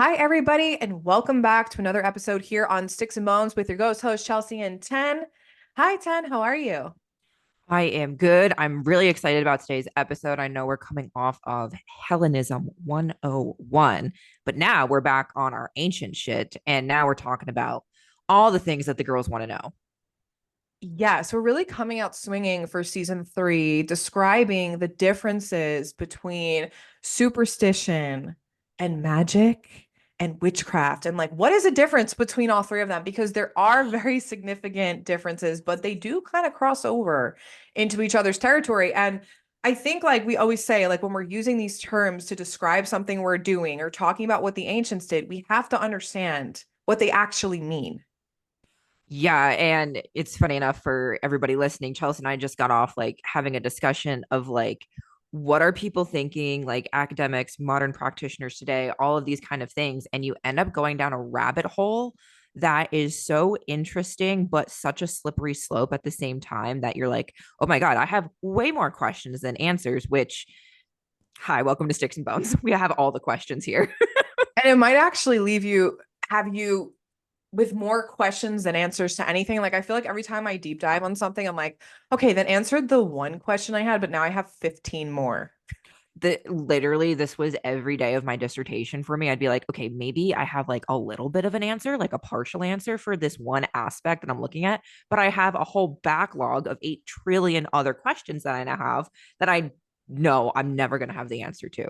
Hi, everybody, and welcome back to another episode here on Sticks and Bones with your ghost host, Chelsea and Tenn. Hi, Tenn, how are you? I am good. I'm really excited about today's episode. I know we're coming off of Hellenism 101, but now we're back on our ancient shit. And now we're talking about all the things that the girls want to know. Yes, we're really coming out swinging for season three, describing the differences between superstition and magic and witchcraft. And like, what is the difference between all three of them? Because there are very significant differences, but they do kind of cross over into each other's territory. And I think, like we always say, like when we're using these terms to describe something we're doing or talking about what the ancients did, we have to understand what they actually mean. Yeah. And it's funny enough for everybody listening. Chelsea and I just got off like having a discussion of like, what are people thinking, like academics, modern practitioners today, all of these kind of things. And you end up going down a rabbit hole that is so interesting, but such a slippery slope at the same time that you're like, oh my God, I have way more questions than answers, which, hi, welcome to Sticks and Bones. We have all the questions here. And it might actually leave you, have you with more questions than answers to anything. Like I feel like every time I deep dive on something, I'm like, okay, that answered the one question I had, but now I have 15 more. Literally this was every day of my dissertation for me. I'd be like, okay, maybe I have like a little bit of an answer, like a partial answer for this one aspect that I'm looking at, but I have a whole backlog of 8 trillion other questions that I now have that I know I'm never going to have the answer to.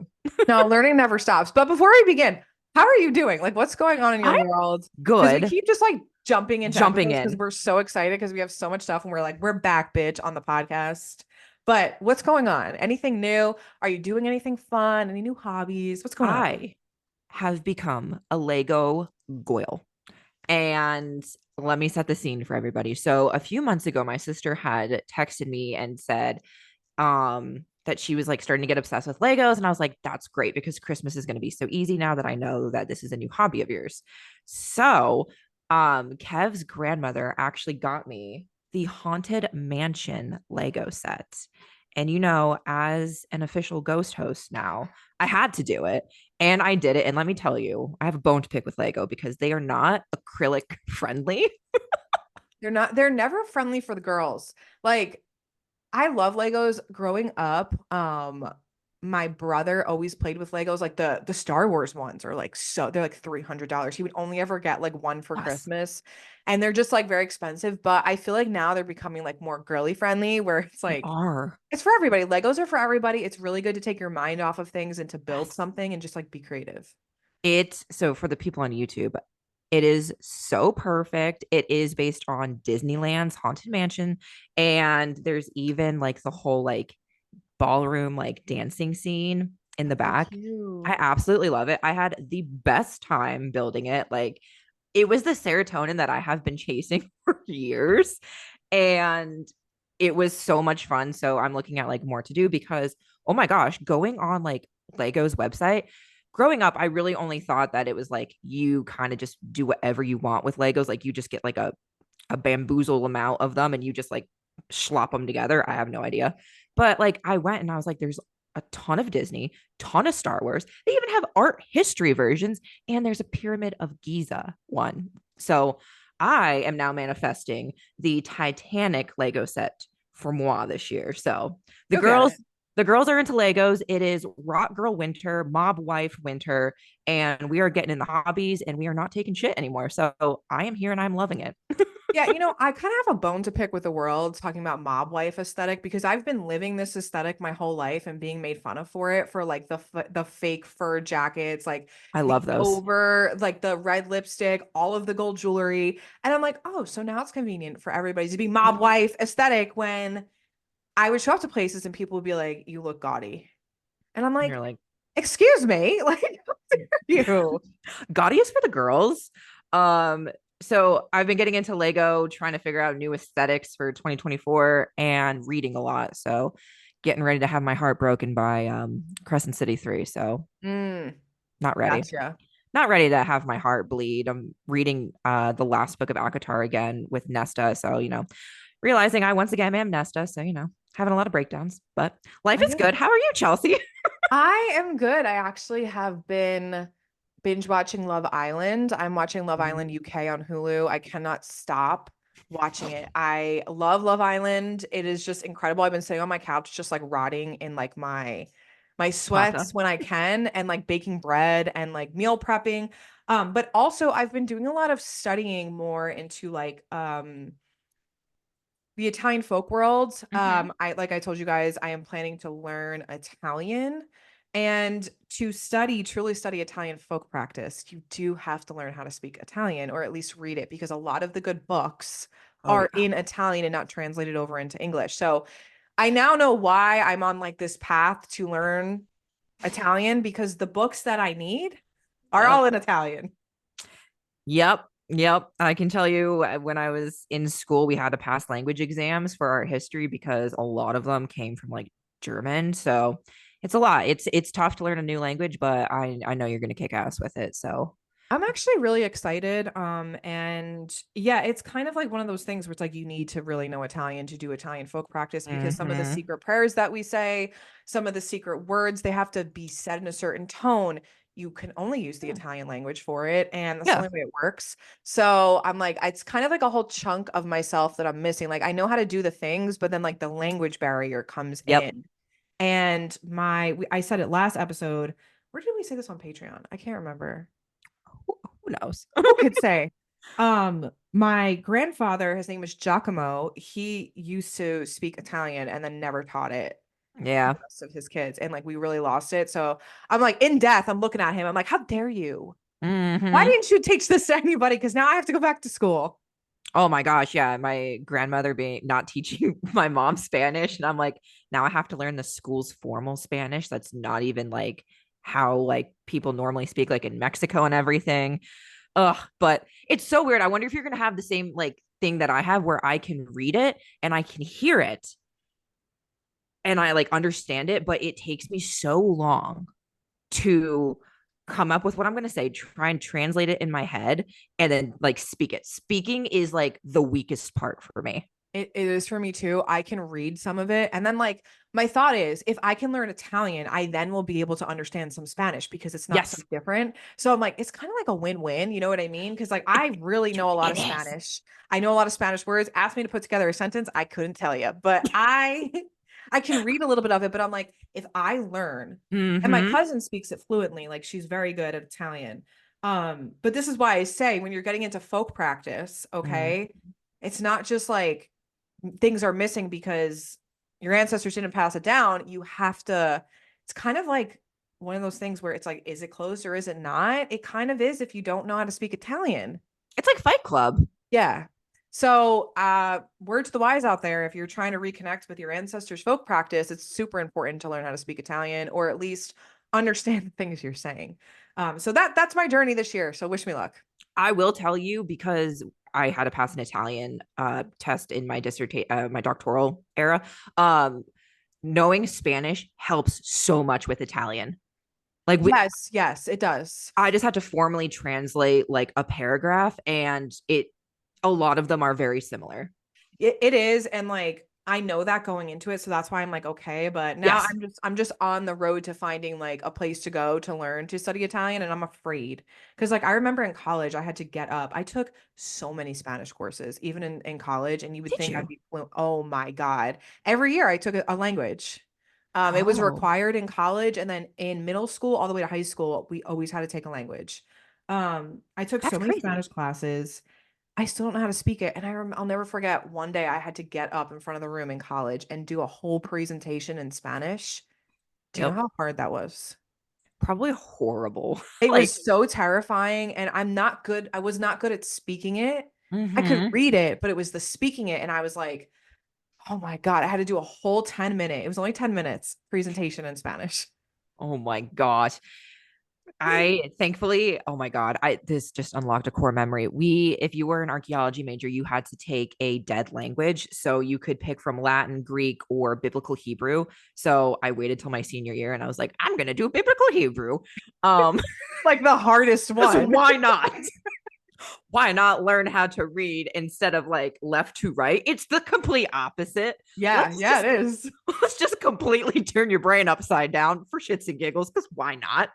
No, learning never stops. But before we begin, how are you doing? Like what's going on in your I'm world? Because we good. keep just like jumping into Jumping episodes because in. we're so excited because we have so much stuff and we're like, we're back, bitch, on the podcast. But what's going on? Anything new? Are you doing anything fun? Any new hobbies? What's going on? I have become a Lego goyle. And let me set the scene for everybody. So a few months ago, my sister had texted me and said, that she was like starting to get obsessed with Legos. And I was like, that's great because Christmas is going to be so easy now that I know that this is a new hobby of yours. So, Kev's grandmother actually got me the Haunted Mansion Lego set. And as an official ghost host now, I had to do it. And I did it. And let me tell you, I have a bone to pick with Lego because they are not acrylic friendly. They're never friendly for the girls. Like I love Legos growing up. My brother always played with Legos, like the Star Wars ones are like so they're like $300. He would only ever get like one for Yes. Christmas, and they're just like very expensive. But I feel like now they're becoming like more girly friendly, where it's They like are. it's for everybody. Legos are for everybody. It's really good to take your mind off of things and to build Yes. something and just like be creative. So for the people on YouTube, it is so perfect. It is based on Disneyland's Haunted Mansion. And there's even like the whole like ballroom like dancing scene in the That's so back. I cute. absolutely love it. I had the best time building it. Like it was the serotonin that I have been chasing for years. And it was so much fun. So I'm looking at like more to do because, oh my gosh, going on like Lego's website, growing up, I really only thought that it was like you kind of just do whatever you want with Legos. Like you just get like a bamboozle amount of them and you just like slop them together. I have no idea. But like I went and I was like, there's a ton of Disney, ton of Star Wars. They even have art history versions, and there's a Pyramid of Giza one. So I am now manifesting the Titanic Lego set for moi this year. So the You'll get girls, it. the girls are into Legos. It is rock girl winter, mob wife winter, and we are getting in the hobbies and we are not taking shit anymore. So I am here and I'm loving it. Yeah, I kind of have a bone to pick with the world talking about mob wife aesthetic because I've been living this aesthetic my whole life and being made fun of for it for like the fake fur jackets, like I the love those. over like the red lipstick, all of the gold jewelry. And I'm like, "Oh, so now it's convenient for everybody to be mob wife aesthetic when I would show up to places and people would be like, "You look gaudy." And I'm And you're like, like, "Excuse me, like how dare you?" Gotti is for the girls. Um, so I've been getting into Lego, trying to figure out new aesthetics for 2024 and reading a lot. So getting ready to have my heart broken by Crescent City 3. So Mm, not ready. gotcha. Not ready to have my heart bleed. I'm reading the last book of Akatar again with Nesta. So, realizing I once again am Nesta. So, having a lot of breakdowns, but life I is get good. it. How are you, Chelsea? I am good. I actually have been binge watching Love Island. I'm watching Love Island Mm. UK on Hulu. I cannot stop watching it. I love Love Island. It is just incredible. I've been sitting on my couch just like rotting in like my Pasta. sweats when I can and like baking bread and like meal prepping. But also I've been doing a lot of studying more into like the Italian folk world. Hmm. I like I told you guys, I am planning to learn Italian. And to study, truly study Italian folk practice, you do have to learn how to speak Italian or at least read it because a lot of the good books Oh are yeah. in Italian and not translated over into English. So I now know why I'm on like this path to learn Italian because the books that I need are Yep. all in Italian. Yep. Yep. I can tell you when I was in school, we had to pass language exams for our history because a lot of them came from like German. So it's a lot. It's tough to learn a new language, but I know you're gonna kick ass with it. So I'm actually really excited. And yeah, it's kind of like one of those things where it's like you need to really know Italian to do Italian folk practice because some of the hmm. secret prayers that we say, some of the secret words, they have to be said in a certain tone. You can only use the Italian language for it, and that's the Yeah. only way it works. So I'm like, it's kind of like a whole chunk of myself that I'm missing. Like I know how to do the things, but then like the language barrier comes Yep. in. And I said it last episode. Where did we say this on Patreon? I can't remember. Who knows? Who could say? My grandfather, his name was Giacomo. He used to speak Italian and then never taught it to Yeah. the rest of his kids, and like we really lost it. So I'm like, in death, I'm looking at him. I'm like, how dare you? Why Hmm. didn't you teach this to anybody? Because now I have to go back to school. Oh my gosh, yeah. My grandmother being not teaching my mom Spanish. And I'm like, now I have to learn the school's formal Spanish. That's not even like how like people normally speak, like in Mexico and everything. Ugh, but it's so weird. I wonder if you're gonna have the same like thing that I have where I can read it and I can hear it and I like understand it, but it takes me so long to come up with what I'm going to say, try and translate it in my head, and then like speak it. Speaking is like the weakest part for me. It is for me too. I can read some of it. And then, like, my thought is if I can learn Italian, I then will be able to understand some Spanish because it's not so Yes, different. So I'm like, it's kind of like a win-win. You know what I mean? Because, like, I really know a lot it of is. Spanish. I know a lot of Spanish words. Ask me to put together a sentence, I couldn't tell you. But I can read a little bit of it. But I'm like, if I learn, and my Mm-hmm. cousin speaks it fluently, like, she's very good at Italian. But this is why I say when you're getting into folk practice, Mm. okay, it's not just like, things are missing because your ancestors didn't pass it down. You have to, it's kind of like one of those things where it's like, is it closed or is it not? It kind of is if you don't know how to speak Italian. It's like Fight Club. Yeah. So, word to the wise out there, if you're trying to reconnect with your ancestors' folk practice, it's super important to learn how to speak Italian or at least understand the things you're saying. So that's my journey this year. So wish me luck. I will tell you because I had to pass an Italian test in my dissertation, my doctoral era. Um, Knowing Spanish helps so much with Italian. Like Yes, yes, it does. I just had to formally translate like a paragraph, and a lot of them are very similar. It is, and like I know that going into it, so that's why I'm like, okay, but now Yes. I'm just on the road to finding like a place to go to learn to study Italian, and I'm afraid because like I remember in college I had to get up. I took so many Spanish courses, even in college, and you would Did think I'd you? be fluent. Oh my God. Every year I took a language. It was Oh, required in college, and then in middle school all the way to high school, we always had to take a language. I took that's so many crazy. Spanish classes. I still don't know how to speak it. And I'll never forget one day I had to get up in front of the room in college and do a whole presentation in Spanish. Do you know Yep. how hard that was? Probably horrible. It Like, was so terrifying. And I'm not good. I was not good at speaking it. I could mm-hmm. read it, but it was the speaking it. And I was like, oh my God, I had to do a whole 10-minute, it was only 10 minutes presentation in Spanish. Oh my gosh. I thankfully, oh my God, I this just unlocked a core memory. If you were an archaeology major, you had to take a dead language. So you could pick from Latin, Greek, or biblical Hebrew. So I waited till my senior year and I was like, I'm gonna do biblical Hebrew. Um, Like the hardest because one. why not? Why not learn how to read instead of like left to right? It's the complete opposite. Yeah, Let's yeah, just it is. let's just completely turn your brain upside down for shits and giggles because why not?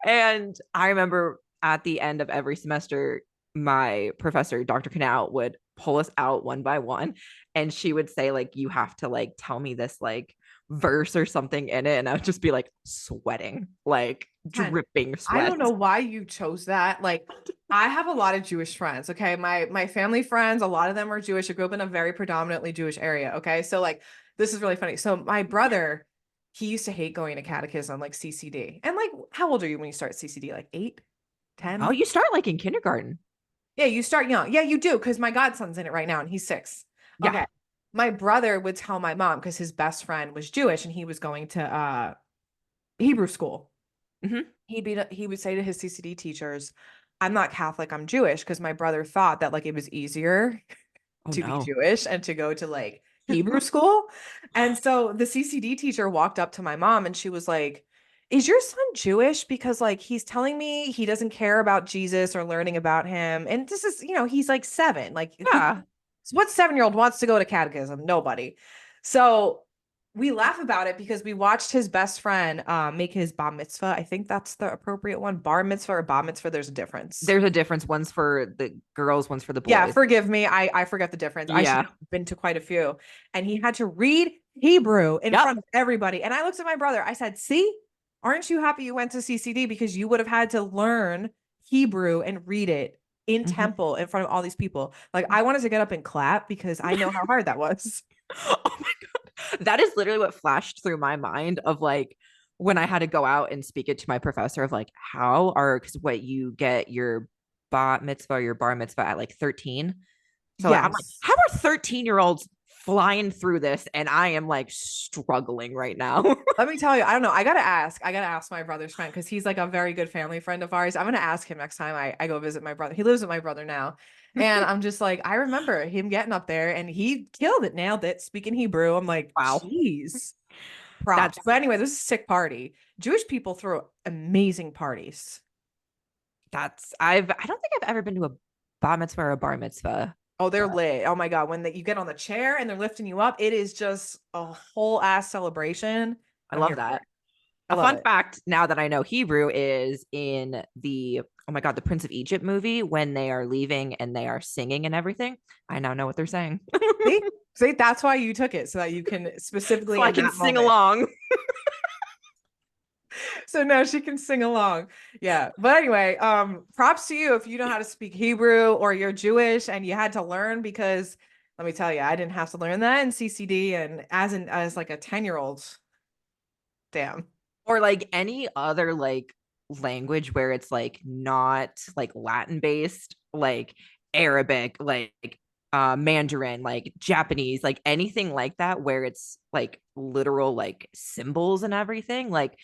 And I remember at the end of every semester, my professor, Dr. Canal, would pull us out one by one, and she would say, like, you have to like tell me this like verse or something in it. And I would just be like sweating, like Ken, dripping I sweat. don't know why you chose that. Like, I have a lot of Jewish friends. Okay, my family friends, a lot of them are Jewish. I grew up in a very predominantly Jewish area. Okay, so like this is really funny. So my brother, he used to hate going to catechism, like CCD. And like, how old are you when you start CCD? Like 8, Oh, 10? you start like in kindergarten. Yeah, you start young. Yeah, you do, because my godson's in it right now and he's 6. Yeah. Okay. My brother would tell my mom because his best friend was Jewish and he was going to Hebrew school. Hmm. He would say to his CCD teachers, I'm not Catholic, I'm Jewish, because my brother thought that like it was easier Oh to be no. Jewish and to go to like Hebrew school. And so the CCD teacher walked up to my mom and she was like, is your son Jewish? Because like he's telling me he doesn't care about Jesus or learning about him. And this is, he's like 7. Like who Yeah. what 7-year-old wants to go to catechism? Nobody. So we laugh about it because we watched his best friend make his bar mitzvah. I think that's the appropriate one. Bar mitzvah or bar mitzvah, there's a difference. There's a difference. One's for the girls, one's for the Yeah, boys. forgive me. I forget the difference. I should Yeah. have been to quite a few. And he had to read Hebrew in Yep. front of everybody. And I looked at my brother. I said, see, aren't you happy you went to CCD because you would have had to learn Hebrew and read it in Hmm. temple in front of all these people. Like I wanted to get up and clap because I know how hard that was. Oh my God. That is literally what flashed through my mind of like when I had to go out and speak it to my professor of like, how are, because what you get your bat mitzvah, your bar mitzvah at like 13. So like, I'm like, Yes. how are 13-year-olds flying through this? And I am like struggling right now. Let me tell you, I don't know. I gotta ask my brother's friend because he's like a very good family friend of ours. I'm gonna ask him next time I go visit my brother. He lives with my brother now. And I'm just like, I remember him getting up there and he killed it, nailed it, speaking Hebrew. I'm like, Wow. geez, props. That's But anyway, this is a sick party. Jewish people throw amazing parties. I don't think I've ever been to a bat mitzvah or a bar mitzvah. Oh, they're But lit. Oh my God. When you get on the chair and they're lifting you up, it is just a whole ass celebration. I I'm love here for it. that. I A love fun it. fact now that I know Hebrew is in the, oh my God, the Prince of Egypt movie when they are leaving and they are singing and everything. I now know what they're saying. See? See, that's why you took it so that you can So specifically I in can that sing moment. along. So now she can sing along. Yeah. But anyway, props to you if you know how to speak Hebrew or you're Jewish and you had to learn because let me tell you, I didn't have to learn that in CCD and as like a 10-year-old. Damn. Or like any other like language where it's like not like Latin based, like Arabic, like Mandarin, like Japanese, like anything like that where it's like literal like symbols and everything. Like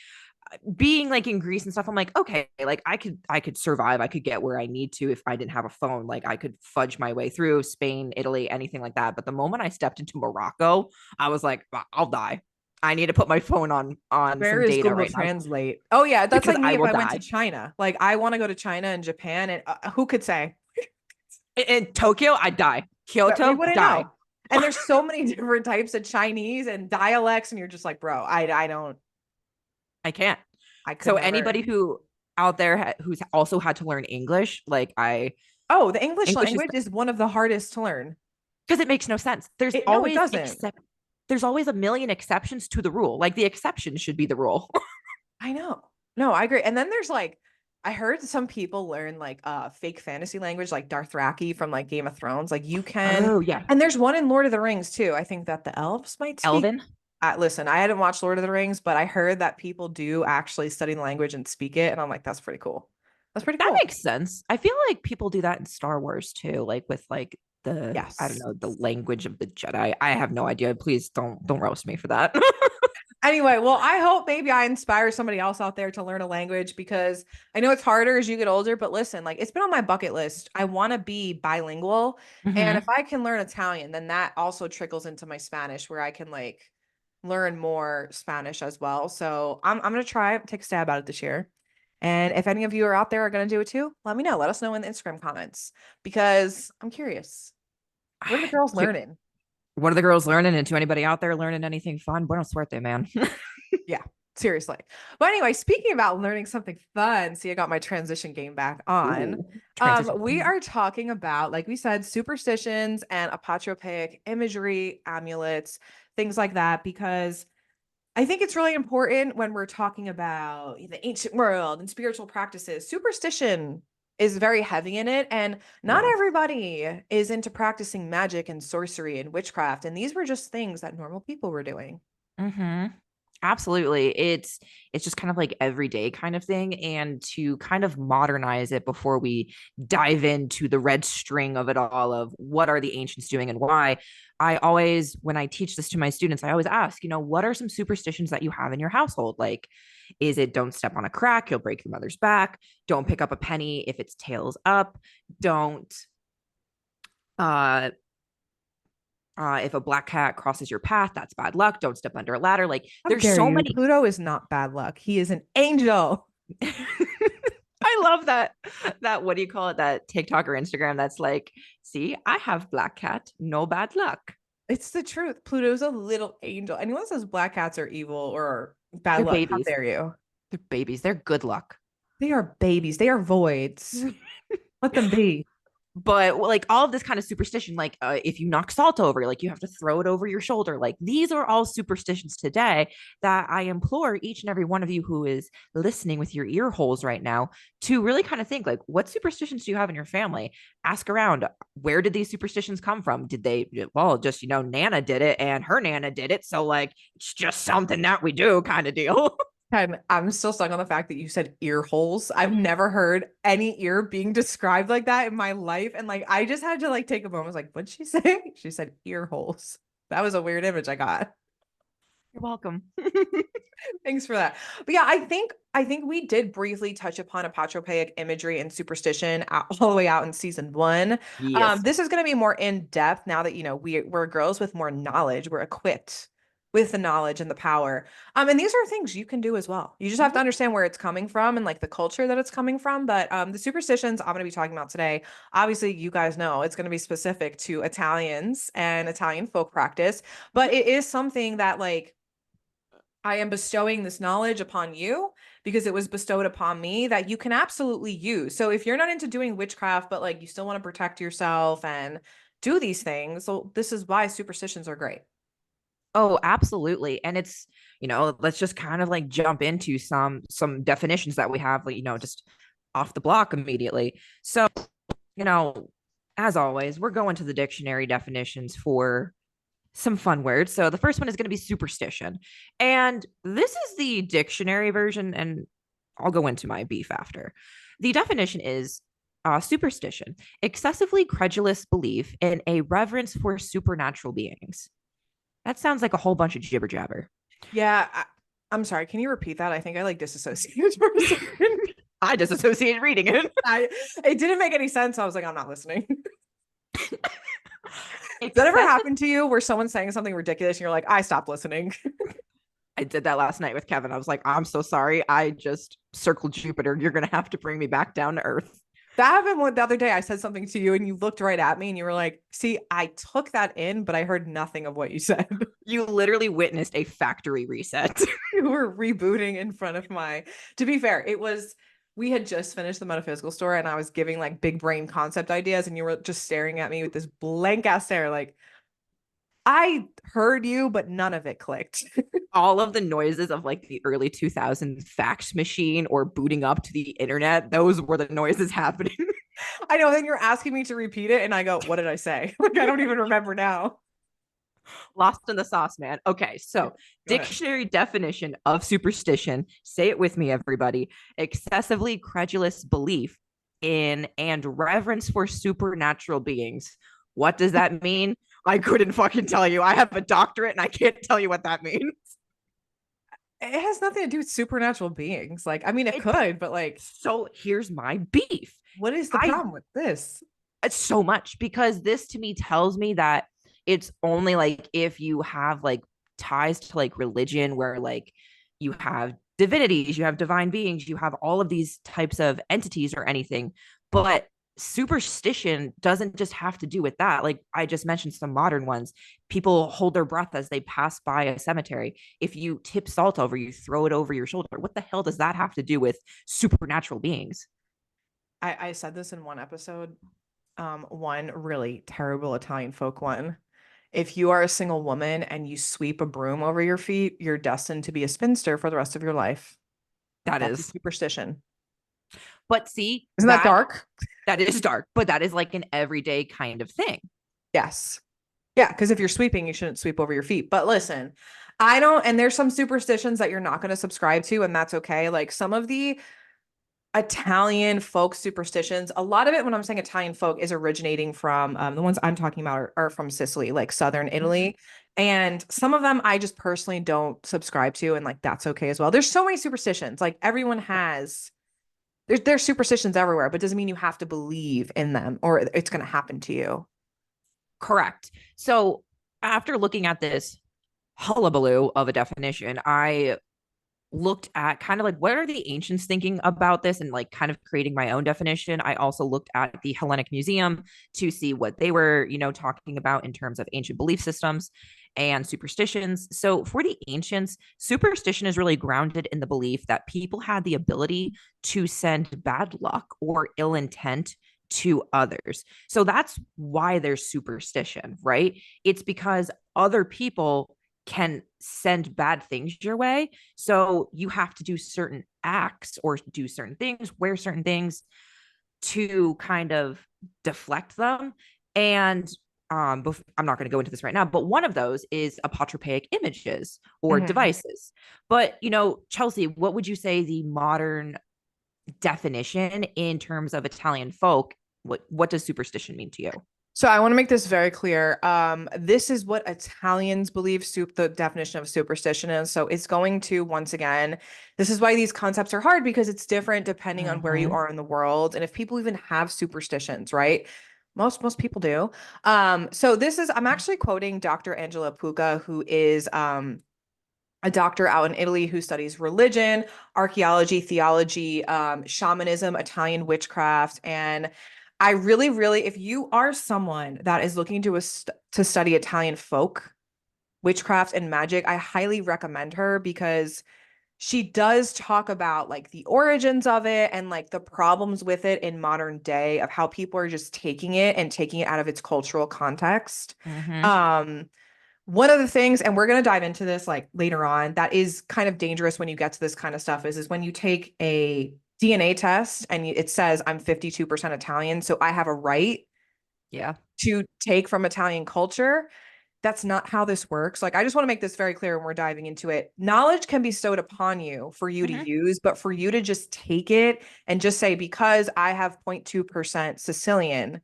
being like in Greece and stuff, I'm like, okay, like I could survive. I could get where I need to if I didn't have a phone. Like I could fudge my way through Spain, Italy, anything like that. But the moment I stepped into Morocco, I was like, I'll die. I need to put my phone on Where some is data Google right now Translate? Oh yeah, that's because like I me if will I went to die. China. Like I want to go to China and Japan and who could say? In Tokyo, I die. But we Kyoto, wouldn't die. know. And there's so many different types of Chinese and dialects and you're just like, bro, I don't I can't. I could So never. anybody who out there who's also had to learn English, like I Oh, the English English is language is one of the hardest to learn. because it makes no sense. No, it doesn't. There's always a million exceptions to the rule. Like the exception should be the rule. I know. No, I agree. And then there's like, I heard some people learn like fake fantasy language like Dothraki from like Game of Thrones. Like you can, Oh yeah. and there's one in Lord of the Rings too. I think that the elves might speak. Elven. Listen, I hadn't watched Lord of the Rings, but I heard that people do actually study the language and speak it, and I'm like, that's pretty cool. That's pretty That cool. makes sense. I feel like people do that in Star Wars too, like with like the I don't Yes. know, the language of the Jedi. I have no idea. Please don't roast me for that. Anyway, well, I hope maybe I inspire somebody else out there to learn a language because I know it's harder as you get older, but listen, like it's been on my bucket list. I want to be bilingual. And if Hmm. I can learn Italian, then that also trickles into my Spanish where I can like learn more Spanish as well. So I'm gonna try take a stab at it this year. And if any of you are out there are gonna do it too, let me know. Let us know in the Instagram comments because I'm curious. What are the girls learning? What are the girls learning? And to anybody out there learning anything fun, buena suerte, man. Yeah. Seriously. But anyway, speaking about learning something fun, see, I got my transition game back on. Ooh, transition We queen. are talking about, like we said, superstitions and apotropaic imagery, amulets, things like that, because I think it's really important when we're talking about the ancient world and spiritual practices. Superstition is very heavy in it, and not Yeah. everybody is into practicing magic and sorcery and witchcraft. And these were just things that normal people were doing. Mm-hmm. Absolutely. It's just kind of like everyday kind of thing. And to kind of modernize it before we dive into the red string of it all of what are the ancients doing and why, I always, when I teach this to my students, I always ask, what are some superstitions that you have in your household? Like, is it don't step on a crack, you'll break your mother's back, don't pick up a penny if it's tails up, don't uh if a black cat crosses your path, that's bad luck. Don't step under a ladder. Like How there's dare so you? many. Pluto is not bad luck. He is an angel. I love that what do you call it? That TikTok or Instagram that's like, see, I have black cat, no bad luck. It's the truth. Pluto's a little angel. Anyone that says black cats are evil or bad They're luck, how babies. dare you? They're babies. They're good luck. They are babies. They are voids. Let them be. But like all of this kind of superstition, like if you knock salt over, like you have to throw it over your shoulder. Like these are all superstitions today that I implore each and every one of you who is listening with your ear holes right now to really kind of think like, what superstitions do you have in your family? Ask around, where did these superstitions come from? Did they, well, just, Nana did it and her Nana did it. So like, it's just something that we do kind of deal. And I'm still stuck on the fact that you said ear holes. I've never heard any ear being described like that in my life. And like I just had to like take a moment. I was like, what'd she say? She said ear holes. That was a weird image I got. You're welcome. Thanks for that. But yeah, I think we did briefly touch upon apotropaic imagery and superstition all the way out in season one. Yes. This is going to be more in depth now that we're girls with more knowledge. We're equipped with the knowledge and the power. And these are things you can do as well. You just have to Mhm. understand where it's coming from and like the culture that it's coming from. But the superstitions I'm going to be talking about today, obviously, you guys know it's going to be specific to Italians and Italian folk practice, but it is something that like I am bestowing this knowledge upon you because it was bestowed upon me that you can absolutely use. So if you're not into doing witchcraft, but like you still want to protect yourself and do these things, so this is why superstitions are great. Oh, absolutely. And it's, let's just kind of like jump into some definitions that we have, like, just off the block immediately. So, you know, as always, we're going to the dictionary definitions for some fun words. So the first one is going to be superstition. And this is the dictionary version, and I'll go into my beef after. The definition is superstition, excessively credulous belief in a reverence for supernatural beings. That sounds like a whole bunch of jibber jabber. Yeah, I'm sorry. Can you repeat that? I think I like disassociated for a second. I disassociated reading it. It didn't make any sense. So I was like, I'm not listening. Does that ever Excessive. happen to you where someone's saying something ridiculous and you're like, I stopped listening? I did that last night with Kevin. I was like, I'm so sorry. I just circled Jupiter. You're going to have to bring me back down to Earth. That happened the other day. I said something to you and you looked right at me and you were like, see, I took that in, but I heard nothing of what you said. You literally witnessed a factory reset. You were rebooting in front of to be fair, we had just finished the metaphysical store and I was giving like big brain concept ideas and you were just staring at me with this blank ass stare. Like, I heard you, but none of it clicked. All of the noises of like the early 2000s fax machine or booting up to the internet, those were the noises happening. I know. Then you're asking me to repeat it, and I go, "What did I say?" Like I don't even remember now. Lost in the sauce, man. Okay, so Go ahead. dictionary definition of superstition. Say it with me, everybody. Excessively credulous belief in and reverence for supernatural beings. What does that mean? I couldn't fucking tell you. I have a doctorate and I can't tell you what that means. It has nothing to do with supernatural beings. Like, I mean, it It, could, but like, so here's my beef. what is the I problem with this? It's so much because this to me tells me that it's only like if you have like ties to like religion where like you have divinities, you have divine beings, you have all of these types of entities or anything. But superstition doesn't just have to do with that. Like I just mentioned some modern ones. People hold their breath as they pass by a cemetery. If you tip salt over, you throw it over your shoulder. What the hell does that have to do with supernatural beings? I said this in one episode, one really terrible Italian folk one. If you are a single woman and you sweep a broom over your feet, you're destined to be a spinster for the rest of your life. That That's a is. superstition. But see, Isn't that dark? that is dark, but that is like an everyday kind of thing. Yes. Yeah, because if you're sweeping, you shouldn't sweep over your feet. But listen, I don't, and there's some superstitions that you're not going to subscribe to, and that's okay. Like some of the Italian folk superstitions, a lot of it, when I'm saying Italian folk, is originating from the ones I'm talking about are from Sicily, like southern Mhm. Italy. And some of them I just personally don't subscribe to, and like that's okay as well. There's so many superstitions. Like everyone has, there's superstitions everywhere, but doesn't mean you have to believe in them or it's going to happen to you. Correct. So after looking at this hullabaloo of a definition, I looked at kind of like what are the ancients thinking about this and like kind of creating my own definition. I also looked at the Hellenic Museum to see what they were, talking about in terms of ancient belief systems and superstitions. So for the ancients, superstition is really grounded in the belief that people had the ability to send bad luck or ill intent to others. So that's why there's superstition, right? It's because other people can send bad things your way. So you have to do certain acts or do certain things, wear certain things to kind of deflect them. And I'm not going to go into this right now, but one of those is apotropaic images or Mhm. devices. But, Chelsea, what would you say the modern definition in terms of Italian folk? What does superstition mean to you? So I want to make this very clear. This is what Italians believe the definition of superstition is. So it's going to, once again, this is why these concepts are hard because it's different depending on where you Mm-hmm. are in the world and if people even have superstitions, right? Most people do. So this is I'm actually quoting Dr. Angela Puca, who is a doctor out in Italy who studies religion, archaeology, theology, shamanism, Italian witchcraft, and I really, really, if you are someone that is looking to study Italian folk, witchcraft, and magic, I highly recommend her because she does talk about like the origins of it and like the problems with it in modern day of how people are just taking it and taking it out of its cultural context. Mm-hmm. Um, one of the things, and we're going to dive into this like later on, that is kind of dangerous when you get to this kind of stuff is when you take a DNA test and it says I'm 52% Italian, so I have a right Yeah. to take from Italian culture. That's not how this works. Like, I just want to make this very clear when we're diving into it. Knowledge can be bestowed upon you for you to Mm-hmm. use, but for you to just take it and just say, because I have 0.2% Sicilian,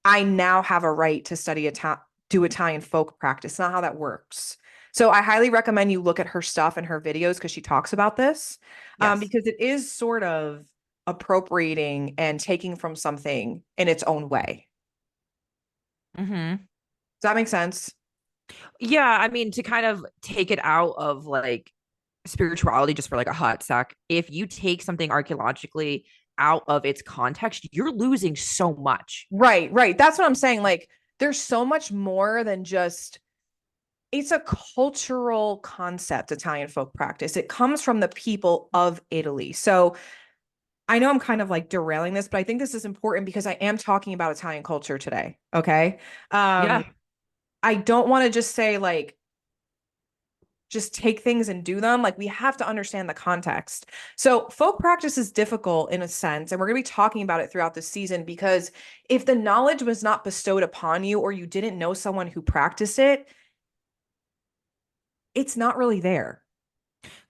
I now have a right to do Italian folk practice. Not how that works. So I highly recommend you look at her stuff and her videos because she talks about this, Yes. because it is sort of appropriating and taking from something in its own way. Mm-hmm. Does that make sense? Yeah, I mean, to kind of take it out of like spirituality just for like a hot sec, if you take something archaeologically out of its context, you're losing so much. Right, right. That's what I'm saying. Like, there's so much more than just it's a cultural concept, Italian folk practice. It comes from the people of Italy. So I know I'm kind of like derailing this, but I think this is important because I am talking about Italian culture today. Okay. Um, Yeah. I don't want to just say like, just take things and do them. Like we have to understand the context. So folk practice is difficult in a sense, and we're going to be talking about it throughout the season because if the knowledge was not bestowed upon you or you didn't know someone who practiced it, it's not really there.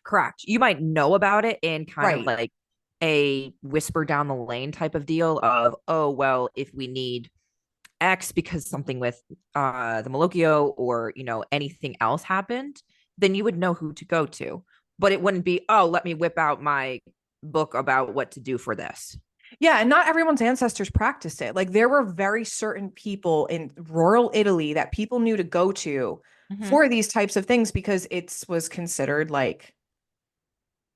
Correct. You might know about it in kind of Right. like a whisper down the lane type of deal of, oh, well, if we need X because something with the Malocchio or, anything else happened, then you would know who to go to. But it wouldn't be, oh, let me whip out my book about what to do for this. Yeah, and not everyone's ancestors practiced it. Like there were very certain people in rural Italy that people knew to go to Mm-hmm. for these types of things because it was considered like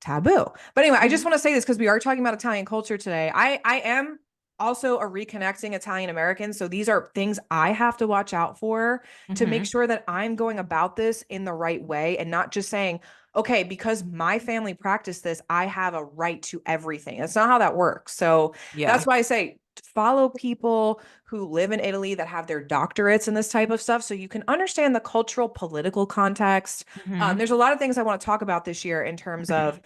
taboo. But anyway, I just Mm-hmm. want to say this because we are talking about Italian culture today. I am also a reconnecting Italian American. So these are things I have to watch out for to make Hmm. sure that I'm going about this in the right way and not just saying, okay, because my family practiced this, I have a right to everything. That's not how that works. So Yeah. that's why I say follow people who live in Italy that have their doctorates in this type of stuff so you can understand the cultural, political context. Hmm. There's a lot of things I want to talk about this year in terms of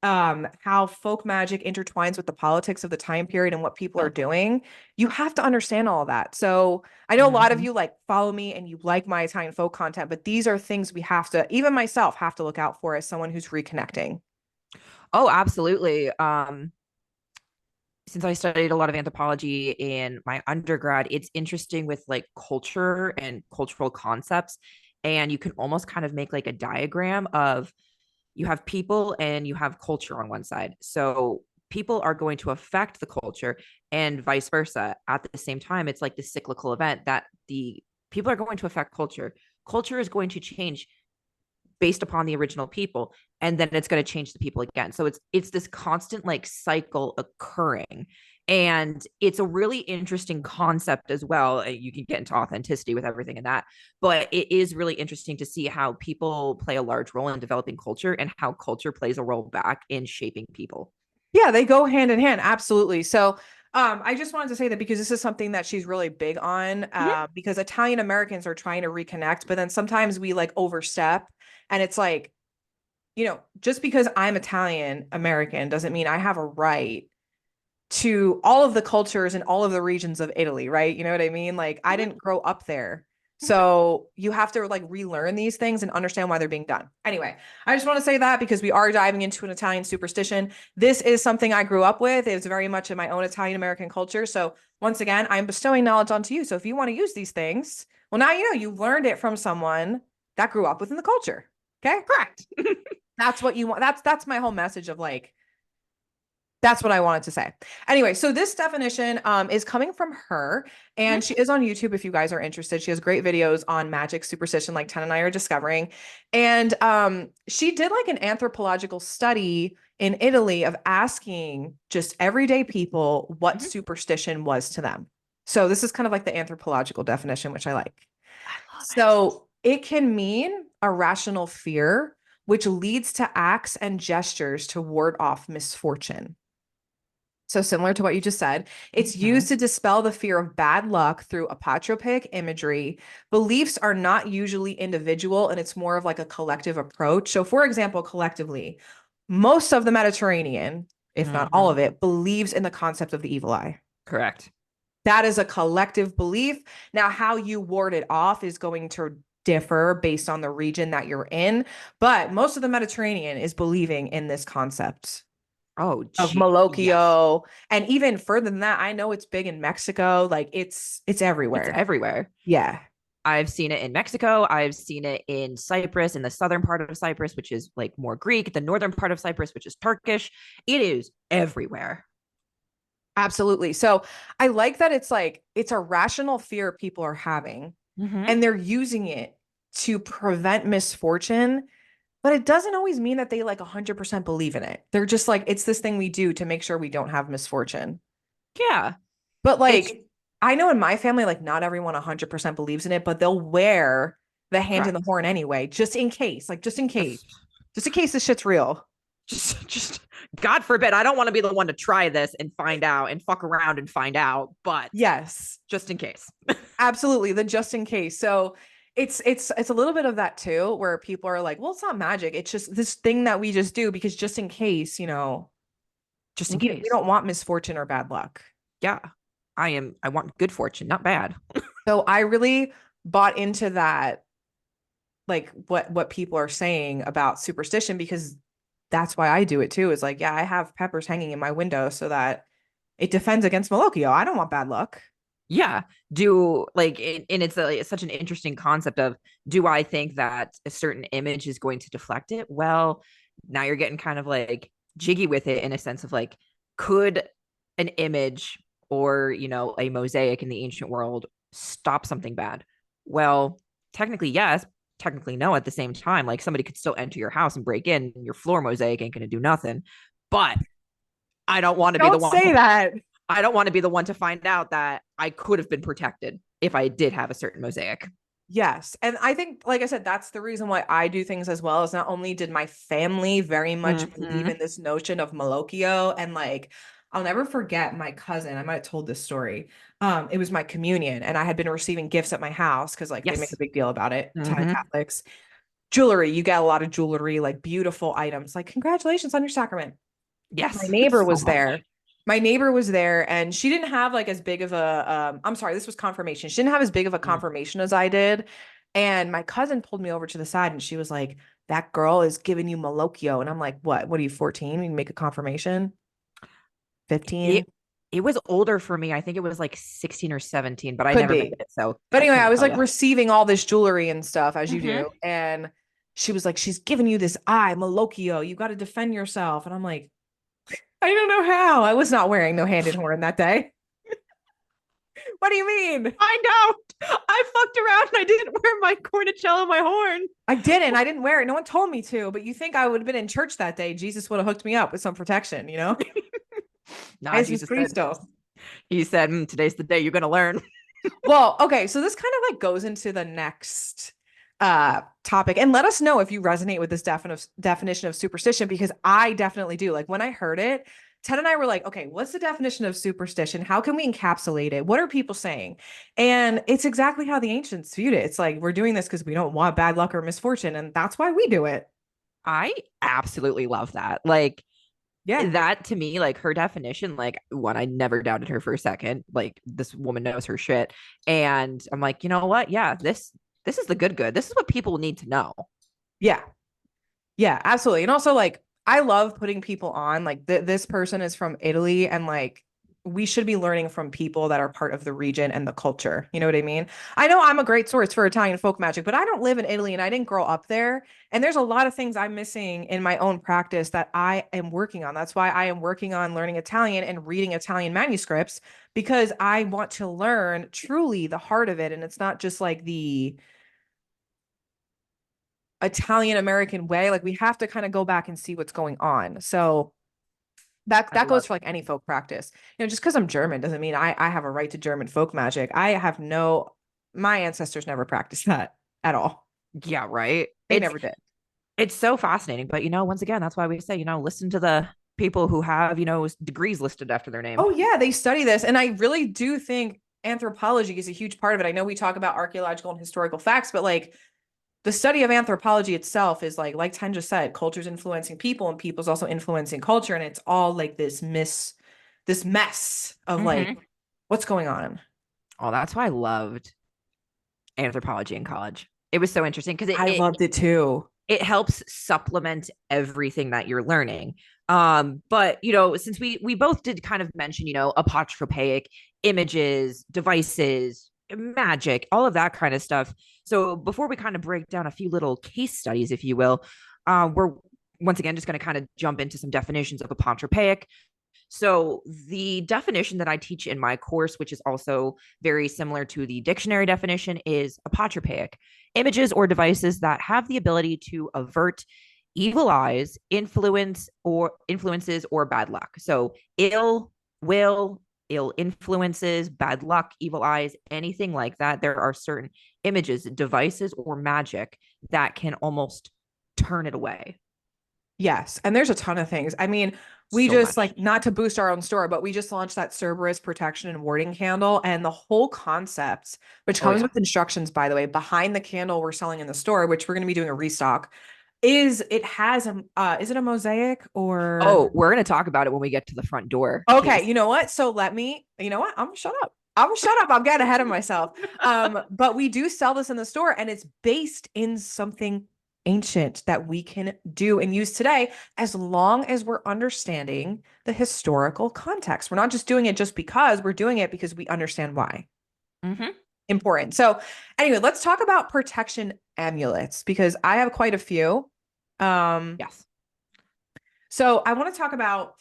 how folk magic intertwines with the politics of the time period and what people are Oh. doing. You have to understand all of that. So I know a lot of Hmm. you like follow me and you like my Italian folk content, but these are things we have to, even myself, have to look out for as someone who's reconnecting. Oh, absolutely. Since I studied a lot of anthropology in my undergrad, it's interesting with like culture and cultural concepts. And you can almost kind of make like a diagram of you have people and you have culture on one side. So people are going to affect the culture and vice versa. At the same time, it's like the cyclical event that the people are going to affect culture. Culture is going to change based upon the original people, and then it's going to change the people again. So it's this constant like cycle occurring, and it's a really interesting concept as well. You can get into authenticity with everything in that, but it is really interesting to see how people play a large role in developing culture and how culture plays a role back in shaping people. Yeah, they go hand in hand. Absolutely. So, I just wanted to say that because this is something that she's really big on, Mm-hmm. because Italian Americans are trying to reconnect, but then sometimes we like overstep and it's like, just because I'm Italian American doesn't mean I have a right to all of the cultures and all of the regions of Italy, right? You know what I mean? Like I Mm-hmm. didn't grow up there. Mm-hmm. So you have to like relearn these things and understand why they're being done. Anyway, I just want to say that because we are diving into an Italian superstition. This is something I grew up with. It's very much in my own Italian American culture. So once again, I'm bestowing knowledge onto you. So if you want to use these things, well, now you know you learned it from someone that grew up within the culture. Okay? Correct. That's what you want. That's my whole message of like that's what I wanted to say. Anyway, so this definition is coming from her, and Mm-hmm. she is on YouTube if you guys are interested. She has great videos on magic, superstition, like Tenn and I are discovering. And she did like an anthropological study in Italy of asking just everyday people what Mm-hmm. superstition was to them. So this is kind of like the anthropological definition, which I like. I love it. So it can mean a rational fear, which leads to acts and gestures to ward off misfortune. So similar to what you just said, it's Mm-hmm. used to dispel the fear of bad luck through apotropaic imagery. Beliefs are not usually individual and it's more of like a collective approach. So for example, collectively, most of the Mediterranean, if not all Mm-hmm. of it, believes in the concept of the evil eye. Correct. That is a collective belief. Now, how you ward it off is going to differ based on the region that you're in, but most of the Mediterranean is believing in this concept Oh, of gee, yes. Malocchio, and even further than that, I know it's big in Mexico. Like it's It's everywhere. everywhere. Yeah, I've seen it in Mexico. I've seen it in Cyprus, in the southern part of Cyprus, which is like more Greek, the northern part of Cyprus, which is Turkish. It is everywhere. absolutely. So I like that it's like it's a rational fear people are having, Mm-hmm. and they're using it to prevent misfortune. But it doesn't always mean that they like 100% believe in it. They're just like, it's this thing we do to make sure we don't have misfortune. Yeah. But It's like, I know in my family, like, not everyone 100% believes in it, but they'll wear the hand in the correct. horn anyway, just in case, like, Just just in case this shit's real. just God forbid. I don't want to be the one to try this and find out and fuck around and find out, but Yes, just in case. absolutely. The just in case. So it's a little bit of that too, where people are like, well, it's not magic. It's just this thing that we just do because just in case, Just in we case. don't want misfortune or bad luck. Yeah. I want good fortune, not bad. So I really bought into that, like what people are saying about superstition, because that's why I do it too. Is like, yeah, I have peppers hanging in my window so that it defends against Malocchio. I don't want bad luck. Yeah. Do like and it's such an interesting concept of, do I think that a certain image is going to deflect it? Well, now you're getting kind of like jiggy with it in a sense of like, could an image or a mosaic in the ancient world stop something bad? Well, technically yes, technically no. At the same time, like somebody could still enter your house and break in, your floor mosaic ain't going to do nothing. But I don't want to be the Don't one say that. I don't want to be the one to find out that I could have been protected if I did have a certain mosaic. Yes. And I think, like I said, that's the reason why I do things as well. Is not only did my family very much believe Mm-hmm. in this notion of Malocchio, and like I'll never forget my cousin. I might have told this story. It was my communion, and I had been receiving gifts at my house because like they make a Yes. big deal about it, Italian Mm-hmm. Catholics. Jewelry, you get a lot of jewelry, like beautiful items. Like, congratulations on your sacrament. My Yes. neighbor So was much. there. My neighbor was there, and she didn't have like as big of a I'm sorry, this was confirmation. She didn't have as big of a Mm. confirmation as I did. And my cousin pulled me over to the side and she was like, "That girl is giving you Malocchio." And I'm like, "What? What are you, 14? We make a confirmation? 15?" It it was older for me. I think it was like 16 or 17, but I Could never made be. it, so But I anyway, I couldn't was tell like you. receiving all this jewelry and stuff as you Mm-hmm. do. And she was like, "She's giving you this eye, Malocchio. You got to defend yourself." And I'm like, "I don't know how." I was not wearing no hand in horn that day. What do you mean? Find out. I fucked around and I didn't wear my cornicello, my horn. I didn't. I didn't wear it. No one told me to, but you think I would have been in church that day. Jesus would have hooked me up with some protection, you know? Nah, Jesus Jesus said, Christo. he said, today's the day you're gonna learn. Well, okay, so this kind of like goes into the next topic. And let us know if you resonate with this definition of superstition because I definitely do. Like when I heard it, Ted and I were like, okay, what's the definition of superstition? How can we encapsulate it? What are people saying? And it's exactly how the ancients viewed it. It's like we're doing this because we don't want bad luck or misfortune, and that's why we do it. I absolutely love that. Like Yeah. that to me, like her definition, like one, I never doubted her for a second. Like this woman knows her shit. And I'm like, you know what? Yeah, this is the good. This is what people need to know. Yeah. Yeah, absolutely. And also like I love putting people on like this person is from Italy and like we should be learning from people that are part of the region and the culture. You know what I mean? I know I'm a great source for Italian folk magic, but I don't live in Italy and I didn't grow up there. And there's a lot of things I'm missing in my own practice that I am working on. That's why I am working on learning Italian and reading Italian manuscripts because I want to learn truly the heart of it. And it's not just like the Italian American way. Like we have to kind of go back and see what's going on. So I that love goes for like any folk practice. You know, just because I'm German doesn't mean I have a right to German folk magic. I have no my ancestors never practiced that at all. Yeah, right. They never did. It's so fascinating. But once again, that's why we say, listen to the people who have, degrees listed after their name. Oh yeah, they study this. And I really do think anthropology is a huge part of it. I know we talk about archaeological and historical facts, but like the study of anthropology itself is like Ten just said, culture's influencing people and people's also influencing culture. And it's all like this mess of like Mm-hmm. what's going on. Oh, that's why I loved anthropology in college. It was so interesting because I loved it too. it helps supplement everything that you're learning. But since we both did kind of mention, apotropaic images, devices, magic, all of that kind of stuff. So before we kind of break down a few little case studies, if you will, we're once again just going to kind of jump into some definitions of apotropaic. So, the definition that I teach in my course, which is also very similar to the dictionary definition, is apotropaic images or devices that have the ability to avert evil eyes, influences, or bad luck. So, ill will, ill influences, bad luck, evil eyes, anything like that. There are certain images, devices, or magic that can almost turn it away. Yes. And there's a ton of things. I mean, we So just much. like not to boost our own store, but we just launched that Cerberus protection and warding candle. And the whole concept, which Oh, comes yeah. with instructions, by the way, behind the candle we're selling in the store, which we're going to be doing a restock, is it has a is it a mosaic or Oh, we're going to talk about it when we get to the front door okay, case. you know what? So let me, you know what? I'm gonna shut up. I'm gonna shut up. I'm getting ahead of myself. But we do sell this in the store and it's based in something ancient that we can do and use today as long as we're understanding the historical context. We're not just doing it just because we're doing it because we understand why. Mm-hmm. Important. So anyway, let's talk about protection amulets because I have quite a few. Um, Yes. so I want to talk about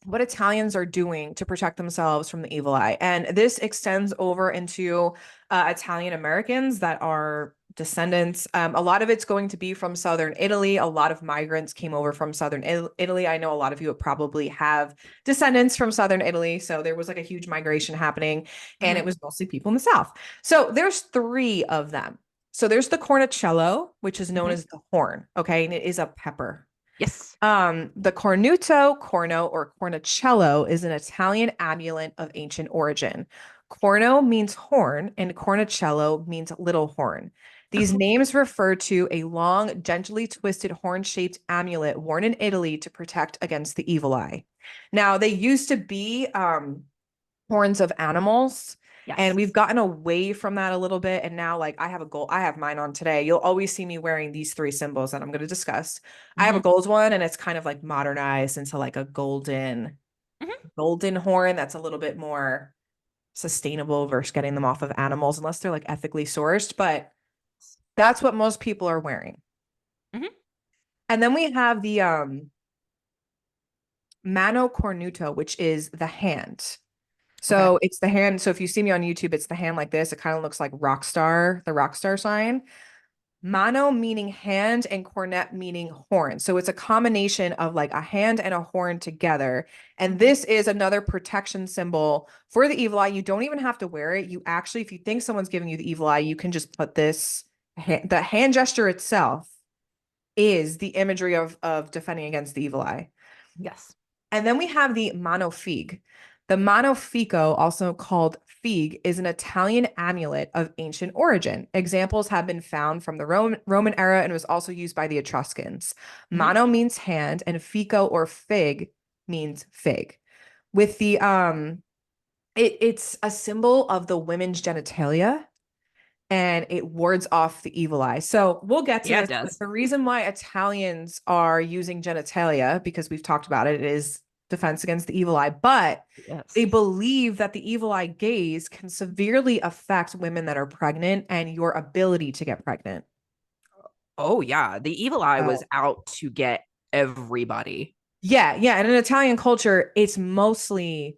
what Italians are doing to protect themselves from the evil eye. And this extends over into Italian Americans that are descendants. A lot of it's going to be from southern Italy. A lot of migrants came over from southern Italy. I know a lot of you would probably have descendants from southern Italy. So there was like a huge migration happening, and it Mhm. was mostly people in the south. So there's three of them. So there's the cornicello, which is known Mhm. as the horn. Okay. And it is a pepper. Yes. The cornuto, corno, or cornicello is an Italian amulet of ancient origin. Corno means horn, and cornicello means little horn. These names refer to a long, gently twisted horn-shaped amulet worn in Italy to protect against the evil eye. Now, they used to be horns of animals. And Yes. we've gotten away from that a little bit. And now, like, I have a gold, I have mine on today. You'll always see me wearing these three symbols that I'm going to discuss. I have a Mhm. gold one, and it's kind of like modernized into like a Mhm. golden horn that's a little bit more sustainable versus getting them off of animals, unless they're like ethically sourced. But that's what most people are wearing. Mhm. And then we have the mano cornuto, which is the hand. Okay. So it's the hand. So if you see me on YouTube, it's the hand like this. It kind of looks like rock star, the rock star sign. Mano meaning hand and cornet meaning horn. So it's a combination of like a hand and a horn together. And this is another protection symbol for the evil eye. You don't even have to wear it. You actually, if you think someone's giving you the evil eye, you can just put this, the hand gesture itself is the imagery of defending against the evil eye. Yes. And then we have the mano fig. The mano fico, also called fig, is an Italian amulet of ancient origin. Examples have been found from the Roman era and was also used by the Etruscans. Mhm. Mano means hand, and fico or fig means fig. With the it's a symbol of the women's genitalia, and it wards off the evil eye. So we'll get to Yeah, it this, but does. the reason why Italians are using genitalia, because we've talked about it, it is defense against the evil eye, but they Yes. believe that the evil eye gaze can severely affect women that are pregnant and your ability to get pregnant. Oh yeah, the evil eye was Oh. out to get everybody. Yeah, yeah. And in Italian culture, it's mostly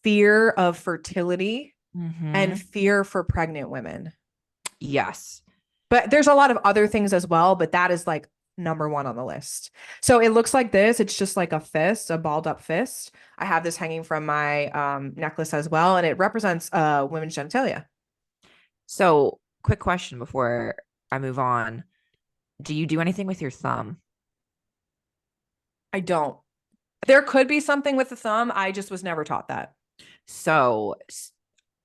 fear of fertility and Hmm. fear for pregnant women. Yes. But there's a lot of other things as well, but that is like number one on the list. So it looks like this. It's just like a fist, a balled up fist. I have this hanging from my necklace as well, and it represents women's genitalia. So, quick question before I move on. Do you do anything with your thumb? I don't. There could be something with the thumb. I just was never taught that. So,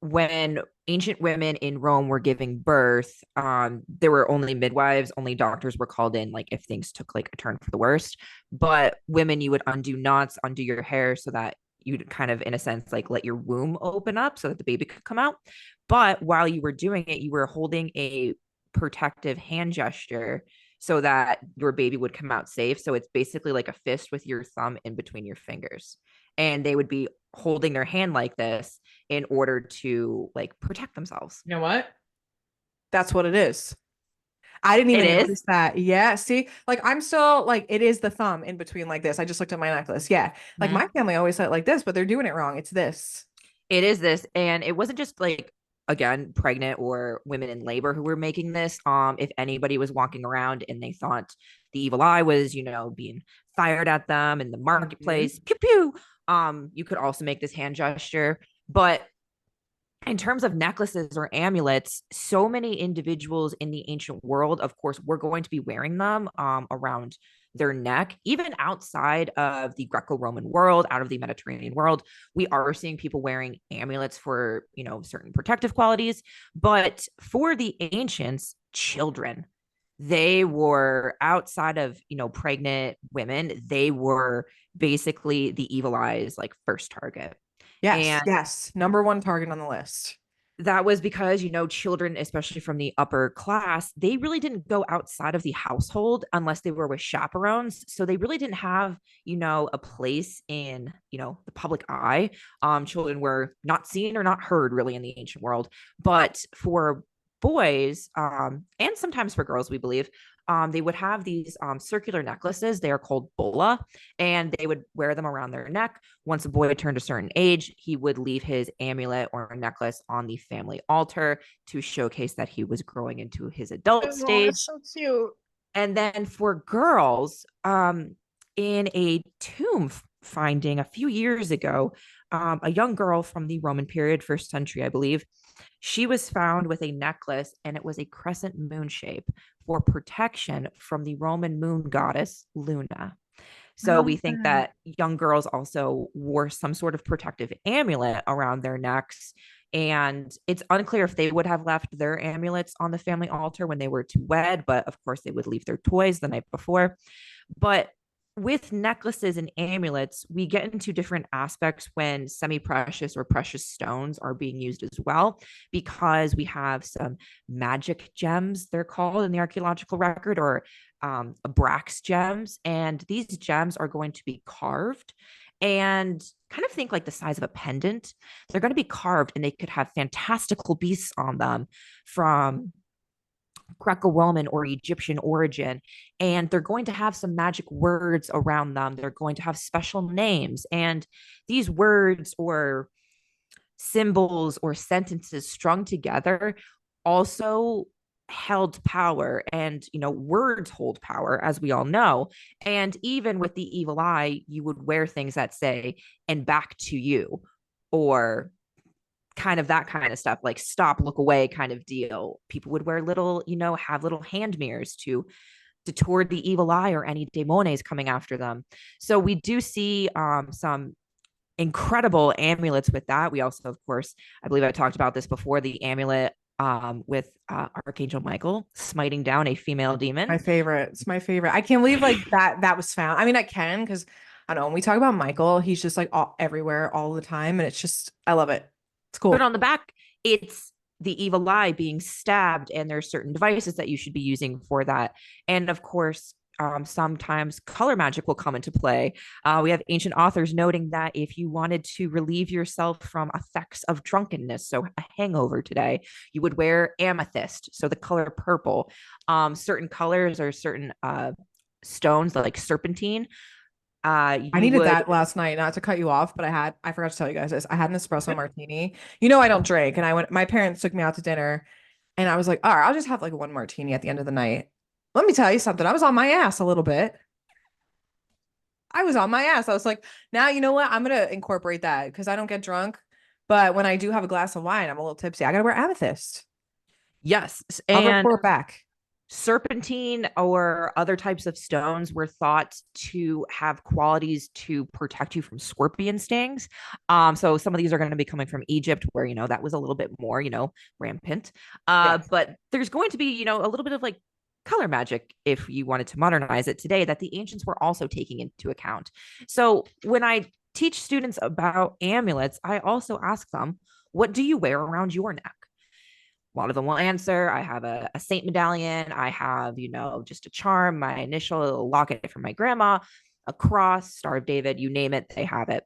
when ancient women in Rome were giving birth, there were only midwives, only doctors were called in, like if things took like a turn for the worst. But women, you would undo knots, undo your hair so that you'd kind of, in a sense, like let your womb open up so that the baby could come out. But while you were doing it, you were holding a protective hand gesture so that your baby would come out safe. So it's basically like a fist with your thumb in between your fingers. And they would be holding their hand like this in order to like protect themselves. You know what? That's what it is. I didn't It even is. notice that. Yeah, see, like I'm still like it is the thumb in between like this. I just looked at my necklace. Yeah. Like Mhm. my family always said it like this, but they're doing it wrong. It's this. It is this. And it wasn't just like, again, pregnant or women in labor who were making this. If anybody was walking around and they thought the evil eye was, being fired at them in the Mhm. marketplace, pew pew, you could also make this hand gesture. But in terms of necklaces or amulets, so many individuals in the ancient world, of course, were going to be wearing them around their neck, even outside of the Greco-Roman world, out of the Mediterranean world. We are seeing people wearing amulets for, certain protective qualities. But for the ancients, children, they were outside of, pregnant women, they were basically the evil eye's like first target. Yes, And yes. Number one target on the list. that was because children, especially from the upper class, they really didn't go outside of the household unless they were with chaperones, so they really didn't have a place in the public eye. Children were not seen or not heard really in the ancient world, but for boys, and sometimes for girls, we believe, they would have these circular necklaces. They are called bulla, and they would wear them around their neck. Once a boy turned a certain age, he would leave his amulet or necklace on the family altar to showcase that he was growing into his adult Oh, stage. that's so cute. And then for girls, in a tomb finding a few years ago, a young girl from the Roman period, first century, I believe, she was found with a necklace, and it was a crescent moon shape for protection from the Roman moon goddess Luna. I So love we think that. that young girls also wore some sort of protective amulet around their necks. And it's unclear if they would have left their amulets on the family altar when they were to wed, but of course they would leave their toys the night before. But with necklaces and amulets, we get into different aspects when semi precious or precious stones are being used as well, because we have some magic gems, they're called in the archaeological record, or Brax gems. And these gems are going to be carved and kind of think like the size of a pendant. They're going to be carved, and they could have fantastical beasts on them from Greco-Roman or Egyptian origin, and they're going to have some magic words around them. They're going to have special names, and these words or symbols or sentences strung together also held power. And words hold power, as we all know. And even with the evil eye, you would wear things that say "and back to you," or kind of that kind of stuff, like stop, look away kind of deal. People would wear little, have little hand mirrors to deter the evil eye or any demones coming after them. So we do see some incredible amulets with that. We also, of course, I believe I talked about this before, the amulet with Archangel Michael smiting down a female demon. My favorite. It's my favorite. I can't believe like that was found. I mean, I can because I don't know when we talk about Michael, he's just like everywhere all the time, and it's just I love it. It's But cool. on the back, it's the evil eye being stabbed, and there's certain devices that you should be using for that. And of course, sometimes color magic will come into play. We have ancient authors noting that if you wanted to relieve yourself from effects of drunkenness, so a hangover today, you would wear amethyst, so the color purple. Certain colors or certain stones like serpentine, I you needed would. that last night, not to cut you off, but I forgot to tell you guys this. I had an espresso martini. I don't drink, and my parents took me out to dinner, and I was like, all right, I'll just have like one martini at the end of the night. Let me tell you something. I was on my ass a little bit. I was on my ass. I was like, now you know what? I'm gonna incorporate that because I don't get drunk. But when I do have a glass of wine, I'm a little tipsy. I gotta wear amethyst. Yes, I'll and report back. serpentine or other types of stones were thought to have qualities to protect you from scorpion stings. So some of these are going to be coming from Egypt, where that was a little bit more rampant. Yes. But there's going to be a little bit of like color magic, if you wanted to modernize it today, that the ancients were also taking into account. So when I teach students about amulets, I also ask them, what do you wear around your neck? A lot of them will answer, I have a saint medallion, I have just a charm, my initial locket from my grandma, a cross, Star of David, you name it, they have it.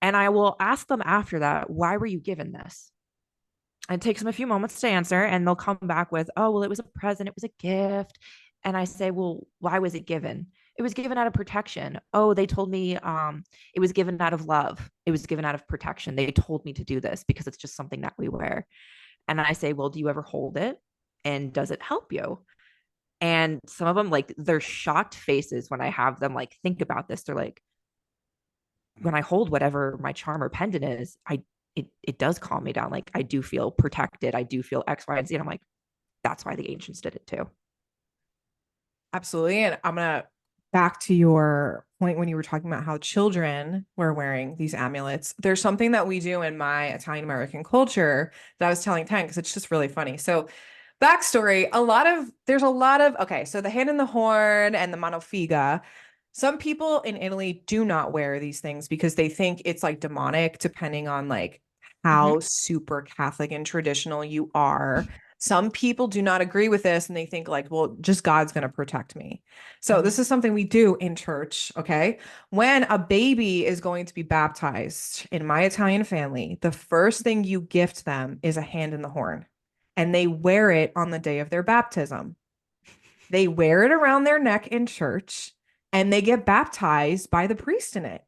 And I will ask them after that, why were you given this? And it takes them a few moments to answer, and they'll come back with, oh, well, it was a present, it was a gift. And I say, well, why was it given? It was given out of protection. Oh, they told me it was given out of love, it was given out of protection, they told me to do this because it's just something that we wear. And I say, well, do you ever hold it? And does it help you? And some of them, like, they're shocked faces when I have them like think about this. They're like, when I hold whatever my charm or pendant is, it does calm me down. Like, I do feel protected. I do feel X, Y, and Z. And I'm like, that's why the ancients did it too. Absolutely. And I'm gonna back to your point when you were talking about how children were wearing these amulets. There's something that we do in my Italian American culture that I was telling Ten because it's just really funny. So backstory, there's a lot of okay, so the hand in the horn and the manofiga. Some people in Italy do not wear these things because they think it's like demonic, depending on like Mm-hmm. how super Catholic and traditional you are. Some people do not agree with this and they think like, well, just God's going to protect me. So Mm-hmm. this is something we do in church, okay? When a baby is going to be baptized in my Italian family, the first thing you gift them is a hand in the horn. and they wear it on the day of their baptism. They wear it around their neck in church and they get baptized by the priest in it.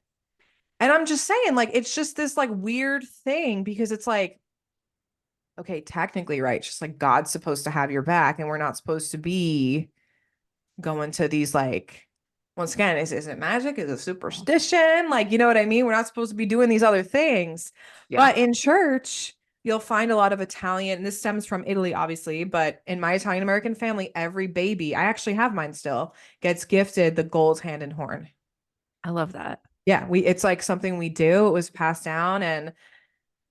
And I'm just saying, like, it's just this like weird thing because it's like, okay, technically, right? It's just like God's supposed to have your back, and we're not supposed to be going to these like, once again, is it magic? Is it superstition? Like, you know what I mean? We're not supposed to be doing these other things. Yeah. But in church, you'll find a lot of Italian, and this stems from Italy, obviously, but in my Italian American family, every baby, I actually have mine still, gets gifted the gold hand and horn. I love that. Yeah, we it's like something we do. It was passed down, and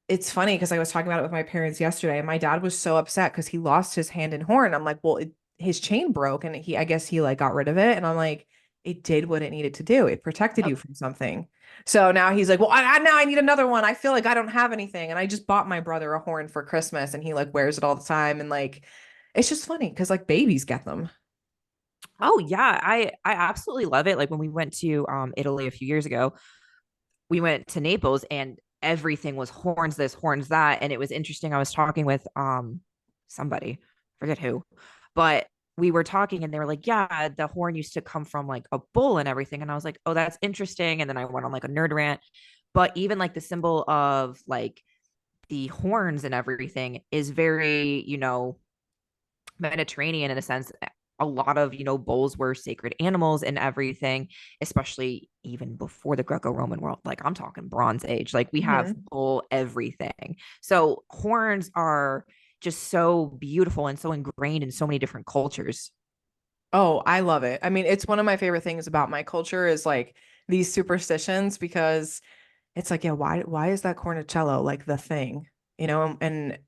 it's funny because I was talking about it with my parents yesterday, and my dad was so upset because he lost his hand and horn. I'm like, well, his chain broke, and I guess he like got rid of it, and I'm like, it did what it needed to do. It protected you Yep. from something. So now he's like, well, now I need another one. I feel like I don't have anything, and I just bought my brother a horn for Christmas, and he like wears it all the time, and like, it's just funny because like babies get them. Oh yeah, I absolutely love it. Like when we went to Italy a few years ago, we went to Naples and everything was horns this, horns that. And it was interesting. I was talking with somebody, forget who, but we were talking and they were like, yeah, the horn used to come from like a bull and everything. And I was like, oh, that's interesting. And then I went on like a nerd rant. But even like the symbol of like the horns and everything is very, Mediterranean in a sense. A lot of, bulls were sacred animals and everything, especially even before the Greco-Roman world. Like I'm talking Bronze Age. Like we have Mhm. bull everything. So horns are just so beautiful and so ingrained in so many different cultures. Oh, I love it. I mean, it's one of my favorite things about my culture is like these superstitions because it's like, yeah, why is that cornicello like the thing? You know, and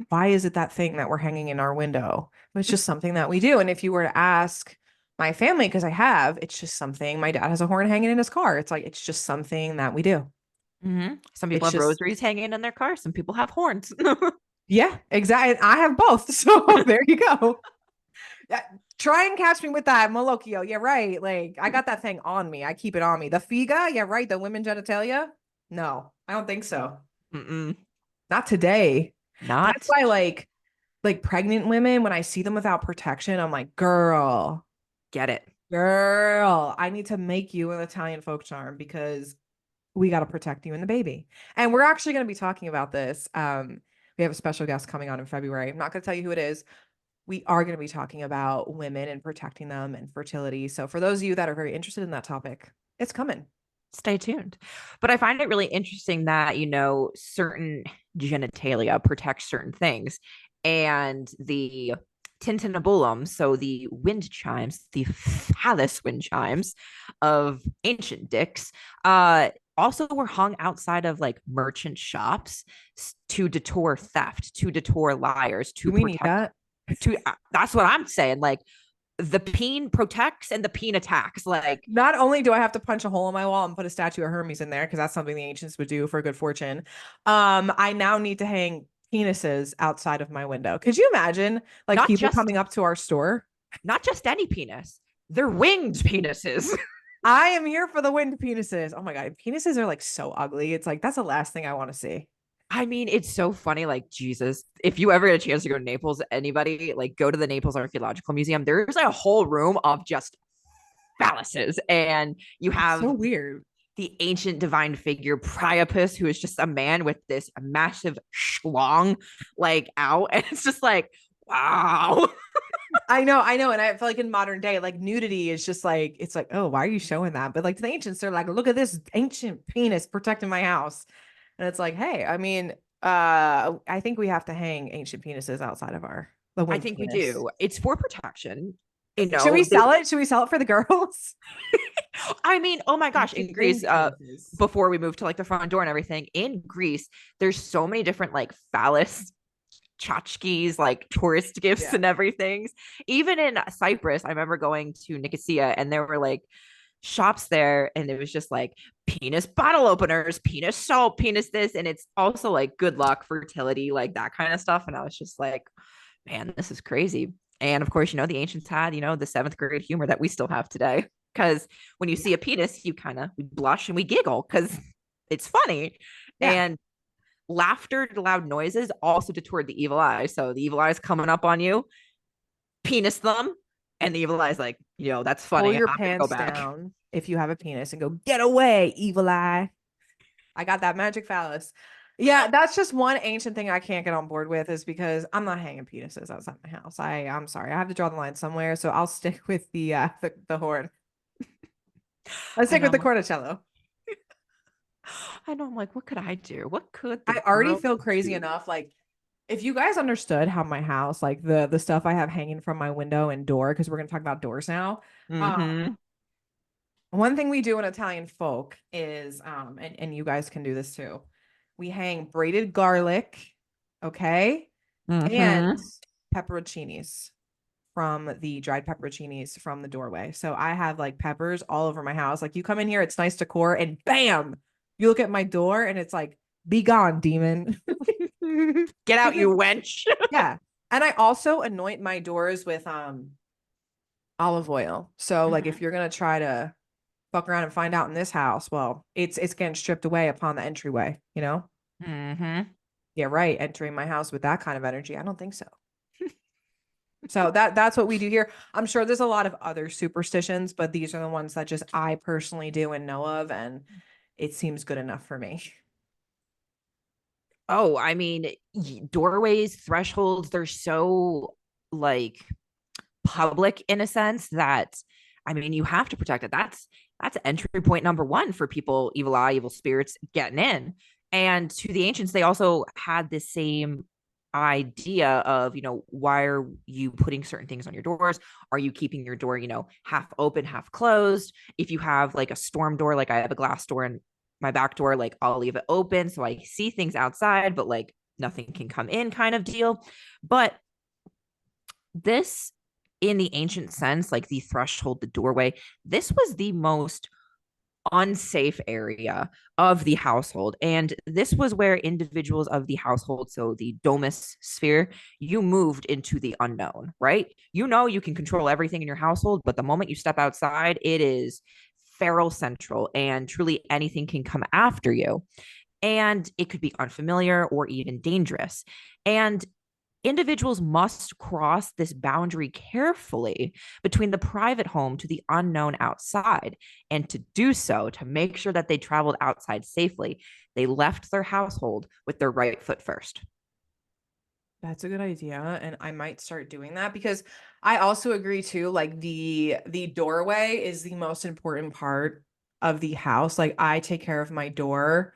why is it that thing that we're hanging in our window? It's just something that we do. And if you were to ask my family, because I have, it's just something. My dad has a horn hanging in his car. It's like it's just something that we do. Some people It's have just rosaries hanging in their car. Some people have horns. yeah, exactly. I have both. So there you go. Yeah, try and catch me with that Malocchio. Yeah, right. Like I got that thing on me. I keep it on me. The figa, yeah, right. The women genitalia. No, I don't think so. Mm-mm, Not today. That's not why like pregnant women, when I see them without protection, I'm like, get it. girl, I need to make you an Italian folk charm because we got to protect you and the baby. And we're actually going to be talking about this. We have a special guest coming on in February. I'm not going to tell you who it is. We are going to be talking about women and protecting them and fertility. So for those of you that are very interested in that topic, it's coming. Stay tuned. But I find it really interesting that, certain genitalia protect certain things. And the tintinnabulum, so the wind chimes, the phallus wind chimes of ancient dicks, also were hung outside of like merchant shops to deter theft, to deter liars, Do to we need protect. that? To That's what I'm saying. Like the peen protects and the peen attacks. Like Not only do I have to punch a hole in my wall and put a statue of Hermes in there, because that's something the ancients would do for good fortune, I now need to hang penises outside of my window. Could you imagine like not people just coming up to our store? not just any penis, they're winged penises. I am here for the wind penises. Oh my God. Penises are like so ugly. It's like that's the last thing I want to see. I mean, it's so funny. Like, Jesus, if you ever get a chance to go to Naples, anybody like go to the Naples Archaeological Museum, there's like a whole room of just phalluses. And you It's so have weird. the ancient divine figure Priapus, who is just a man with this massive schlong like out. And it's just like, wow. I know. And I feel like in modern day, like nudity is just like, it's like, oh, why are you showing that? But like to the ancients, they're like, look at this ancient penis protecting my house. And it's like, hey, I mean, I think we have to hang ancient penises outside of the I wind think we penis. do. It's for protection. Should we They sell it? Should we sell it for the girls? I mean, oh my gosh, in Ancient Greece, wind penises. before we moved to like the front door and everything, in Greece, there's so many different like phallus tchotchkes, like tourist gifts Yeah. and everything. Even in Cyprus, I remember going to Nicosia and there were like shops there and it was just like penis bottle openers, penis soap, penis this. And it's also like good luck, fertility, like that kind of stuff. And I was just like, man, this is crazy. And of course, the ancients had, the seventh grade humor that we still have today. Because when you see a penis, we blush and we giggle because it's funny. Yeah. And laughter, loud noises also deterred the evil eye. So the evil eye is coming up on you, penis them, and the evil eye is like, that's Pull funny. your I'm gonna go pants back. down if you have a penis and go, get away, evil eye. I got that magic phallus. Yeah, that's just one ancient thing I can't get on board with is because I'm not hanging penises outside my house. I'm sorry. I have to draw the line somewhere, so I'll stick with the horn. I'll I stick know. with the cornicello. I know. I'm like, what could I do? What could the I already girl feel crazy do? enough. Like, if you guys understood how my house, like the stuff I have hanging from my window and door, because we're gonna talk about doors now. Mm-hmm. One thing we do in Italian folk is, and you guys can do this too. We hang braided garlic, okay, and Mm-hmm. pepperoncinis from the dried pepperoncinis from the doorway. So I have like peppers all over my house. Like you come in here, it's nice decor, and bam, you look at my door, and it's like, be gone, demon. Get out, Because you wench. yeah. And I also anoint my doors with olive oil. So like if you're gonna try to fuck around and find out in this house, well, it's getting stripped away upon the entryway, you know? Mm-hmm. Yeah, right. Entering my house with that kind of energy. I don't think so. So that's what we do here. I'm sure there's a lot of other superstitions, but these are the ones that just I personally do and know of, and it seems good enough for me. Oh, I mean, doorways, thresholds, they're so like public in a sense that I mean, you have to protect it. That's entry point number one for people, evil eye, evil spirits getting in. And to the ancients, they also had this same idea of, why are you putting certain things on your doors? Are you keeping your door, half open, half closed? If you have like a storm door, like I have a glass door in my back door, like I'll leave it open so I see things outside, but like nothing can come in kind of deal. But this, in the ancient sense, like the threshold, the doorway, this was the most unsafe area of the household. And this was where individuals of the household, so the domus sphere, you moved into the unknown, right? You can control everything in your household, but the moment you step outside, it is feral central and truly anything can come after you. And it could be unfamiliar or even dangerous. And individuals must cross this boundary carefully between the private home to the unknown outside. And to do so, to make sure that they traveled outside safely, they left their household with their right foot first. That's a good idea, and I might start doing that because I also agree too, like the doorway is the most important part of the house. Like I take care of my door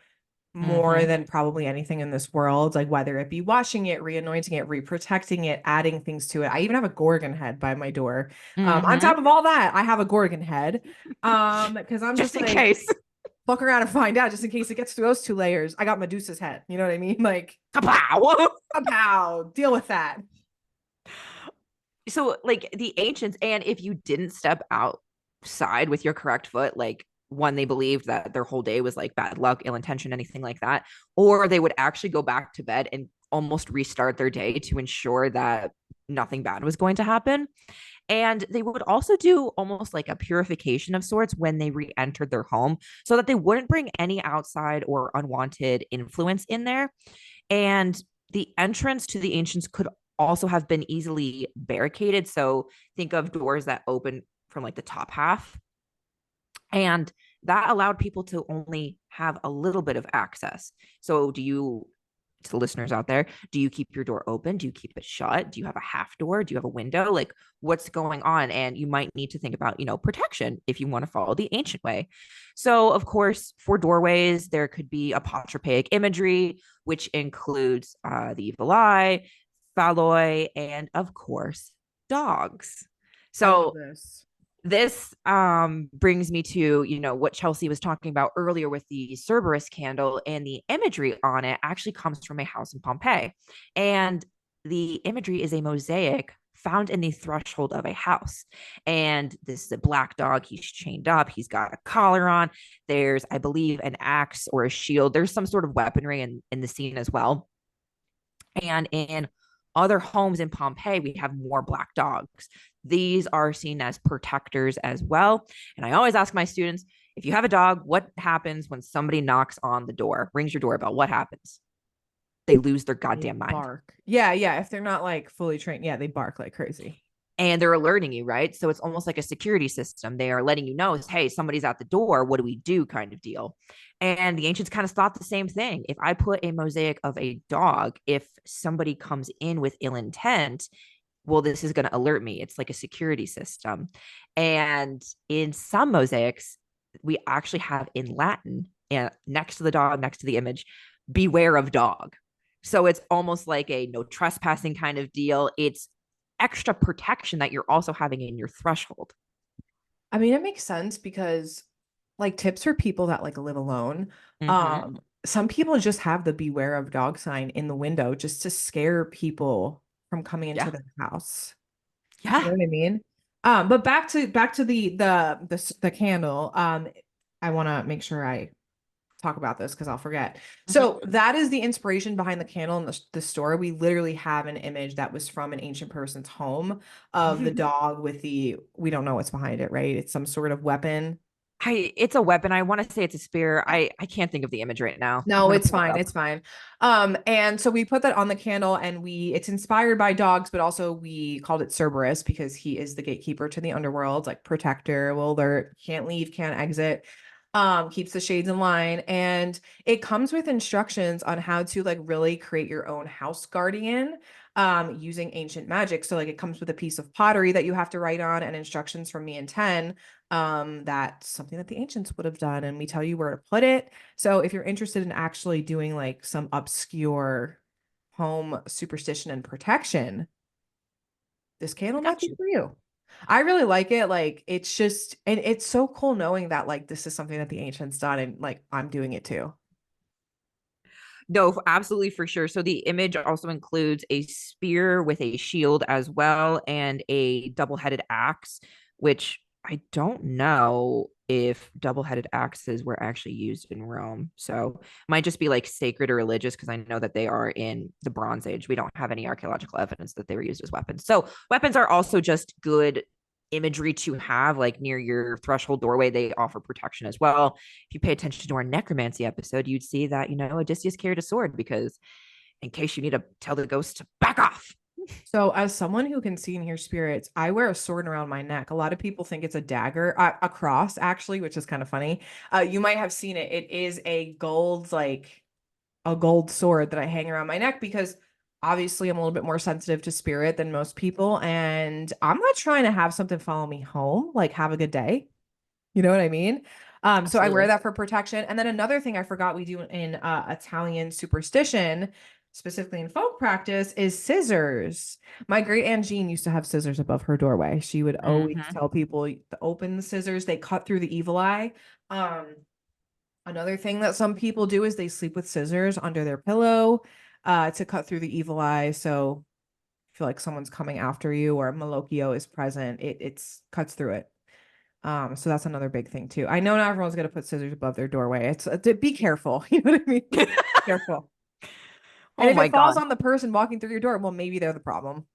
more Mm-hmm. than probably anything in this world, like whether it be washing it, re-anointing it, re-protecting it, adding things to it. I even have a Gorgon head by my door. On Mm-hmm. top of all that, I have a Gorgon head. Because I'm just Just in like, case. fuck around and find out just in case it gets through those two layers. I got Medusa's head. You know what I mean? Like, Kapow! pow, deal with that. So, like the ancients, and if you didn't step outside with your correct foot, like one, they believed that their whole day was like bad luck, ill intention, anything like that, or they would actually go back to bed and almost restart their day to ensure that nothing bad was going to happen. And they would also do almost like a purification of sorts when they re entered their home so that they wouldn't bring any outside or unwanted influence in there. And the entrance to the ancients could also have been easily barricaded. So think of doors that open from like the top half. And that allowed people to only have a little bit of access. So, to the listeners out there, do you keep your door open? Do you keep it shut? Do you have a half door? Do you have a window? Like, what's going on? And you might need to think about, protection if you want to follow the ancient way. So, of course, for doorways, there could be apotropaic imagery, which includes the evil eye, phalloi, and of course, dogs. I love So this. this brings me to what Chelsea was talking about earlier with the Cerberus candle, and the imagery on it actually comes from a house in Pompeii, and the imagery is a mosaic found in the threshold of a house. And this is a black dog. He's chained up, he's got a collar on, there's, I believe, an axe or a shield, there's some sort of weaponry in the scene as well. And in other homes in Pompeii, we have more black dogs. These are seen as protectors as well. And I always ask my students, if you have a dog, what happens when somebody knocks on the door, rings your doorbell? What happens? they lose their They goddamn mind. bark. Yeah, yeah. If they're not like fully trained, yeah, they bark like crazy. And they're alerting you, right? So it's almost like a security system. They are letting you know, hey, somebody's at the door. What do we do? Kind of deal. And the ancients kind of thought the same thing. If I put a mosaic of a dog, if somebody comes in with ill intent, well, this is going to alert me. It's like a security system. And in some mosaics, we actually have in Latin, and next to the dog, next to the image, beware of dog. So it's almost like a no trespassing kind of deal. It's extra protection that you're also having in your threshold. I mean, it makes sense because like tips for people that like live alone. Mm-hmm. Some people just have the beware of dog sign in the window just to scare people from coming into Yeah. their house. You know Yeah. what I mean? But back to the candle. I want to make sure I talk about this because I'll forget. Mm-hmm. So that is the inspiration behind the candle in the store. We literally have an image that was from an ancient person's home of the dog with the, we don't know what's behind it, right? It's some sort of weapon. It's a weapon. I want to say it's a spear. I can't think of the image right now. I'm No, gonna it's pull it fine. up. It's fine. And so we put that on the candle and it's inspired by dogs, but also we called it Cerberus because he is the gatekeeper to the underworld, like protector, will alert, can't leave, can't exit, keeps the shades in line. And it comes with instructions on how to like really create your own house guardian, using ancient magic. So like it comes with a piece of pottery that you have to write on and instructions from me and Ten. That's something that the ancients would have done. And we tell you where to put it. So if you're interested in actually doing like some obscure home superstition and protection, this I candle might got be you. for you. I really like it. Like it's just, and it's so cool knowing that like this is something that the ancients done and like I'm doing it too. No, absolutely for sure. So the image also includes a spear with a shield as well and a double-headed axe, which I don't know if double-headed axes were actually used in Rome. So might just be like sacred or religious because I know that they are in the Bronze Age. We don't have any archaeological evidence that they were used as weapons. So weapons are also just good imagery to have like near your threshold doorway. They offer protection as well. If you pay attention to our necromancy episode, you'd see that, Odysseus carried a sword because in case you need to tell the ghost to back off. So, as someone who can see and hear spirits, I wear a sword around my neck. A lot of people think it's a dagger, a cross, actually, which is kind of funny. You might have seen it. It is a gold, like a gold sword that I hang around my neck because obviously I'm a little bit more sensitive to spirit than most people. And I'm not trying to have something follow me home, like have a good day. You know what I mean? So I wear Absolutely. that for protection. And then another thing I forgot we do in Italian superstition, specifically in folk practice, is scissors. My great Aunt Jean used to have scissors above her doorway. She would always Mm-hmm. tell people to open the scissors, they cut through the evil eye. Um, Another thing that some people do is they sleep with scissors under their pillow, to cut through the evil eye. So I feel like someone's coming after you or Malocchio is present, it's cuts through it. So that's another big thing too. I know not everyone's gonna put scissors above their doorway. It's be careful. You know what I mean? Careful. And Oh if my it falls God. on the person walking through your door, well, maybe they're the problem.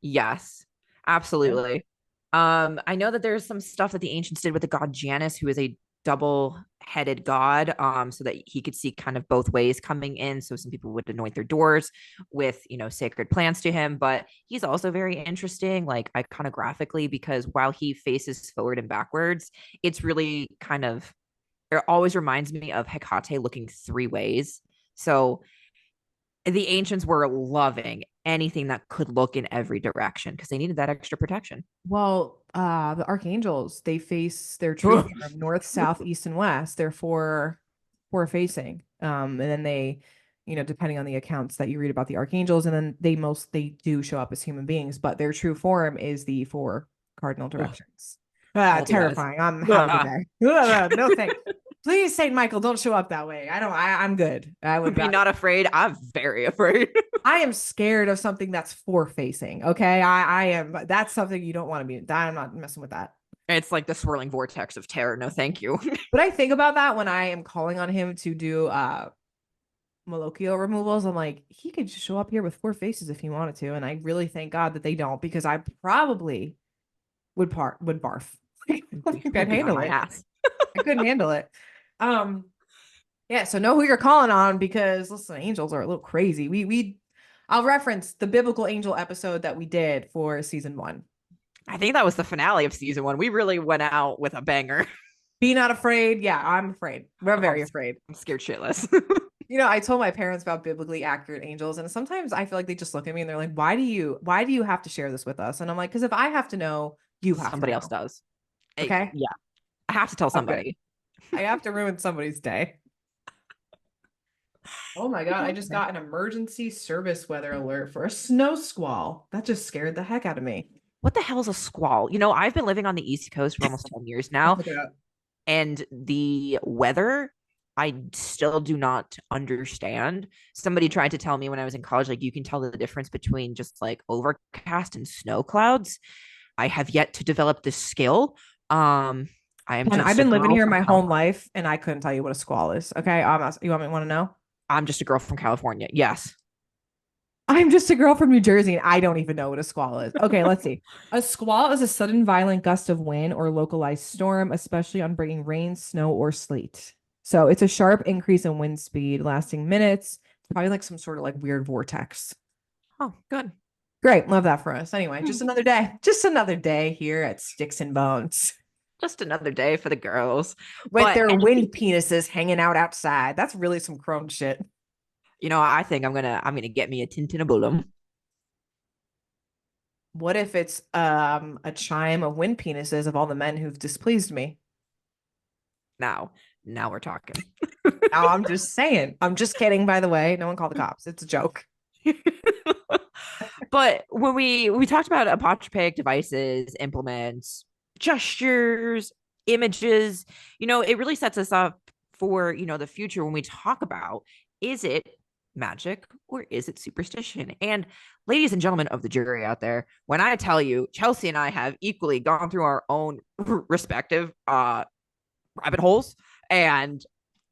Yes, Yeah. absolutely. I know that there's some stuff that the ancients did with the god Janus, who is a double-headed god, so that he could see kind of both ways coming in. So some people would anoint their doors with, sacred plants to him, but he's also very interesting, like iconographically, because while he faces forward and backwards, it's really kind of it always reminds me of Hecate looking three ways. So the ancients were loving anything that could look in every direction because they needed that extra protection. Well, the archangels, they face their true form, north, south, east, and west. They're four facing. And then they, depending on the accounts that you read about the archangels, and then they do show up as human beings, but their true form is the four cardinal directions. All the eyes. Terrifying. I'm have a good day. No thanks. Please, Saint Michael, don't show up that way. I'm good. I would Be rather not afraid. I'm very afraid. I am scared of something that's four facing. Okay. I am, that's something you don't want to be. I'm not messing with that. It's like the swirling vortex of terror. No, thank you. But I think about that when I am calling on him to do Malocchio removals. I'm like, he could just show up here with four faces if he wanted to. And I really thank God that they don't because I probably would barf. I Would don't be, think I'd would be on handle my it. ass. I couldn't handle it. Um, Yeah, so know who you're calling on because listen, angels are a little crazy. I'll reference the biblical angel episode that we did for season 1. I think that was the finale of season 1. We really went out with a banger. Be not afraid. Yeah, I'm afraid. We're Oh, very afraid. I'm scared shitless. I told my parents about biblically accurate angels, and sometimes I feel like they just look at me and they're like, why do you have to share this with us?" And I'm like, "Because if I have to know, you have to Somebody else know." does. Okay. Yeah, I have to tell I'm good. somebody. I have to ruin somebody's day. Oh my God, I just got an emergency service weather alert for a snow squall. That just scared the heck out of me. What the hell is a squall? I've been living on the East Coast for almost 10 years Let's now, look it up. and the weather, I still do not understand. Somebody tried to tell me when I was in college, like, you can tell the difference between just like overcast and snow clouds. I have yet to develop this skill. I am And I've just a been living girl here from my whole California. life and I couldn't tell you what a squall is. Okay. You want to know? I'm just a girl from California. Yes. I'm just a girl from New Jersey and I don't even know what a squall is. Okay, let's see. A squall is a sudden violent gust of wind or localized storm, especially on bringing rain, snow, or sleet. So it's a sharp increase in wind speed lasting minutes. It's probably like some sort of like weird vortex. Oh, good. Great. Love that for us. Anyway, just another day. Just another day here at Sticks and Bones Just another day for the girls. with But their wind penises hanging out outside. That's really some crone shit. I think I'm gonna get me a tintinabulum. What if it's a chime of wind penises of all the men who've displeased me? Now we're talking. Now I'm just saying. I'm just kidding, by the way. No one called the cops. It's a joke. But when we talked about apotropaic devices, implements, gestures, images, it really sets us up for, the future when we talk about, is it magic or is it superstition? And ladies and gentlemen of the jury out there, when I tell you Chelsea and I have equally gone through our own respective rabbit holes and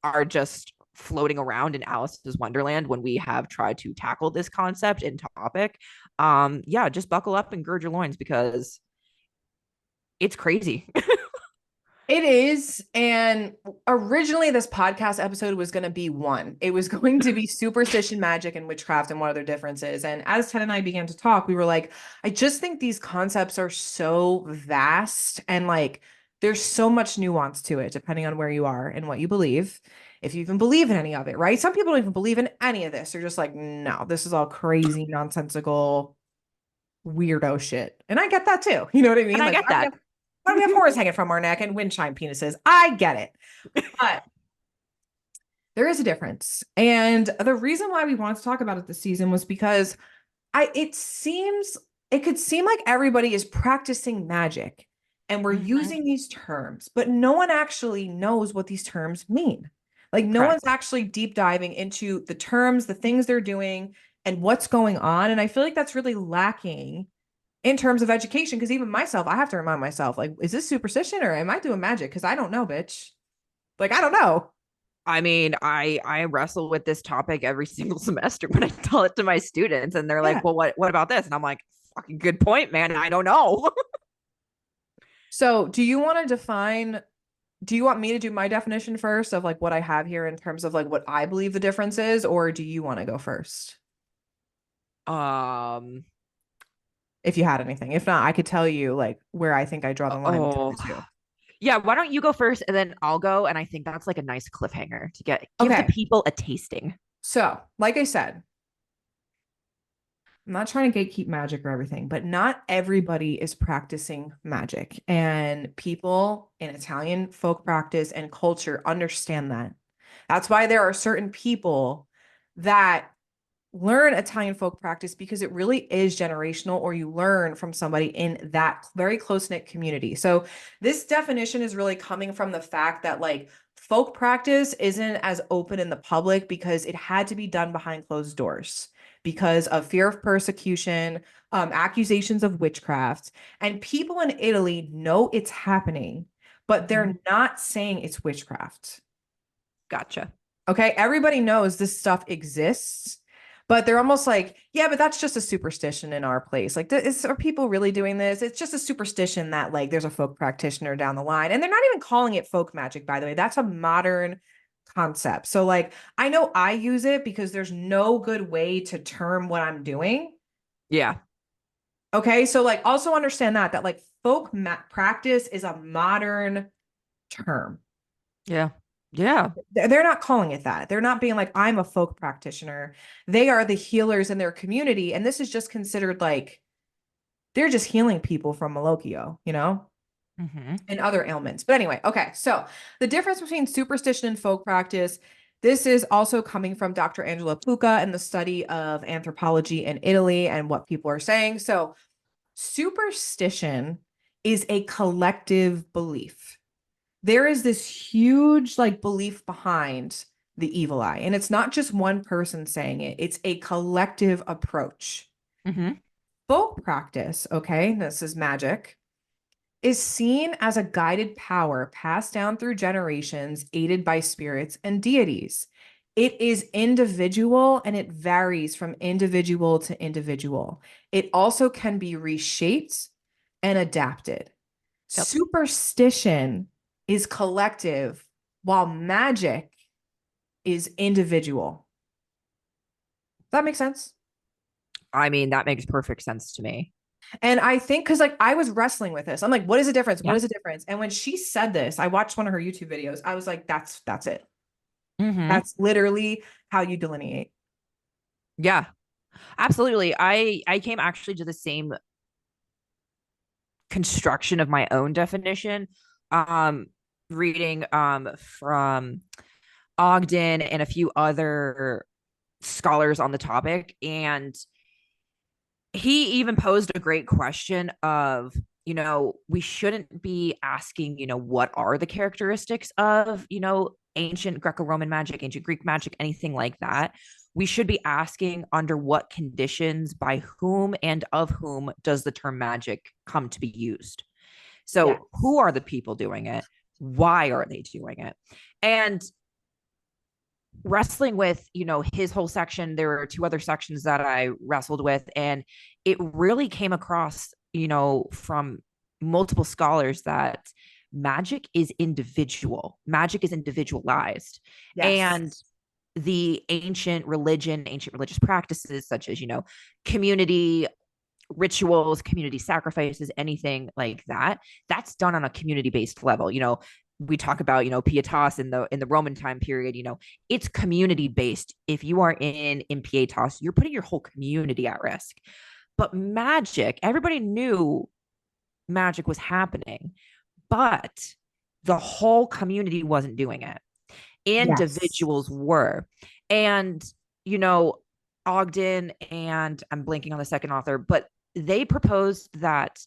are just floating around in Alice's Wonderland when we have tried to tackle this concept and topic. Yeah, just buckle up and gird your loins because it's crazy. It is. And originally, this podcast episode was going to be one. It was going to be superstition, magic, and witchcraft and what are their differences. And as Ted and I began to talk, we were like, I just think these concepts are so vast and like there's so much nuance to it, depending on where you are and what you believe. If you even believe in any of it, right? Some people don't even believe in any of this. They're just like, no, this is all crazy, nonsensical, weirdo shit. And I get that too. You know what I And mean? I Like, get that. why do we have horns hanging from our neck and wind chime penises? I get it. But there is a difference. And the reason why we wanted to talk about it this season was because it could seem like everybody is practicing magic and we're Mhm. using these terms, but no one actually knows what these terms mean. Like no one's Correct. actually deep diving into the terms, the things they're doing, and what's going on. And I feel like that's really lacking in terms of education. Because even myself, I have to remind myself, like, is this superstition or am I doing magic? Because I don't know, bitch. Like, I don't know. I mean, I wrestle with this topic every single semester when I tell it to my students, and they're like, Yeah. "Well, what about this?" And I'm like, "Fucking good point, man. I don't know." So, do you want me to do my definition first of like what I have here in terms of like what I believe the difference is, or do you want to go first? um. If you had anything. If not, I could tell you like where I think I draw the line between Oh, the two. yeah. Why don't you go first, and then I'll go? And I think that's like a nice cliffhanger to give the Okay. people a tasting. So, like I said, I'm not trying to gatekeep magic or everything, but not everybody is practicing magic. And people in Italian folk practice and culture understand that. That's why there are certain people that learn Italian folk practice because it really is generational, or you learn from somebody in that very close knit community. So, this definition is really coming from the fact that, like, folk practice isn't as open in the public because it had to be done behind closed doors because of fear of persecution, accusations of witchcraft. And people in Italy know it's happening, but they're Mhm. not saying it's witchcraft. Gotcha. Okay. Everybody knows this stuff exists, but they're almost like, yeah, but that's just a superstition in our place. Like, are people really doing this? It's just a superstition that, like, there's a folk practitioner down the line. And they're not even calling it folk magic, by the way. That's a modern concept. So like I know I use it because there's no good way to term what I'm doing. Yeah. Okay? So like also understand that like practice is a modern term. Yeah. Yeah. They're not calling it that. They're not being like, I'm a folk practitioner. They are the healers in their community. And this is just considered like they're just healing people from Malocchio, you know, Hmm. and other ailments. But anyway, okay. So the difference between superstition and folk practice, this is also coming from Dr. Angela Pucca and the study of anthropology in Italy and what people are saying. So superstition is a collective belief. There is this huge like belief behind the evil eye, and it's not just one person saying it, it's a collective approach. Hmm. Folk practice, okay, this is magic, is seen as a guided power passed down through generations, aided by spirits and deities. It is individual and it varies from individual to individual. It also can be reshaped and adapted. Yep. Superstition is collective, while magic is individual. Does that make sense? I mean, that makes perfect sense to me. And I think because like I was wrestling with this. I'm like, what is the difference? What Yeah. is the difference? And when she said this, I watched one of her YouTube videos. I was like, that's it. Hmm. That's literally how you delineate. Yeah. Absolutely. I came actually to the same construction of my own definition. Um, reading from Ogden and a few other scholars on the topic, and he even posed a great question of, we shouldn't be asking, what are the characteristics of, ancient Greco-Roman magic, ancient Greek magic, anything like that. We should be asking under what conditions, by whom, and of whom does the term magic come to be used. So Yes. who are the people doing it? Why are they doing it? And wrestling with, his whole section, there were two other sections that I wrestled with, and it really came across, from multiple scholars that magic is individualized. Yes. And the ancient religious practices such as, community rituals, community sacrifices, anything like that, that's done on a community based level. We talk about, pietas in the Roman time period. It's community based. If you are in pietas, you're putting your whole community at risk. But magic, everybody knew magic was happening, but the whole community wasn't doing it. Yes. Individuals were. And, you know, Ogden and I'm blanking on the second author, but they proposed that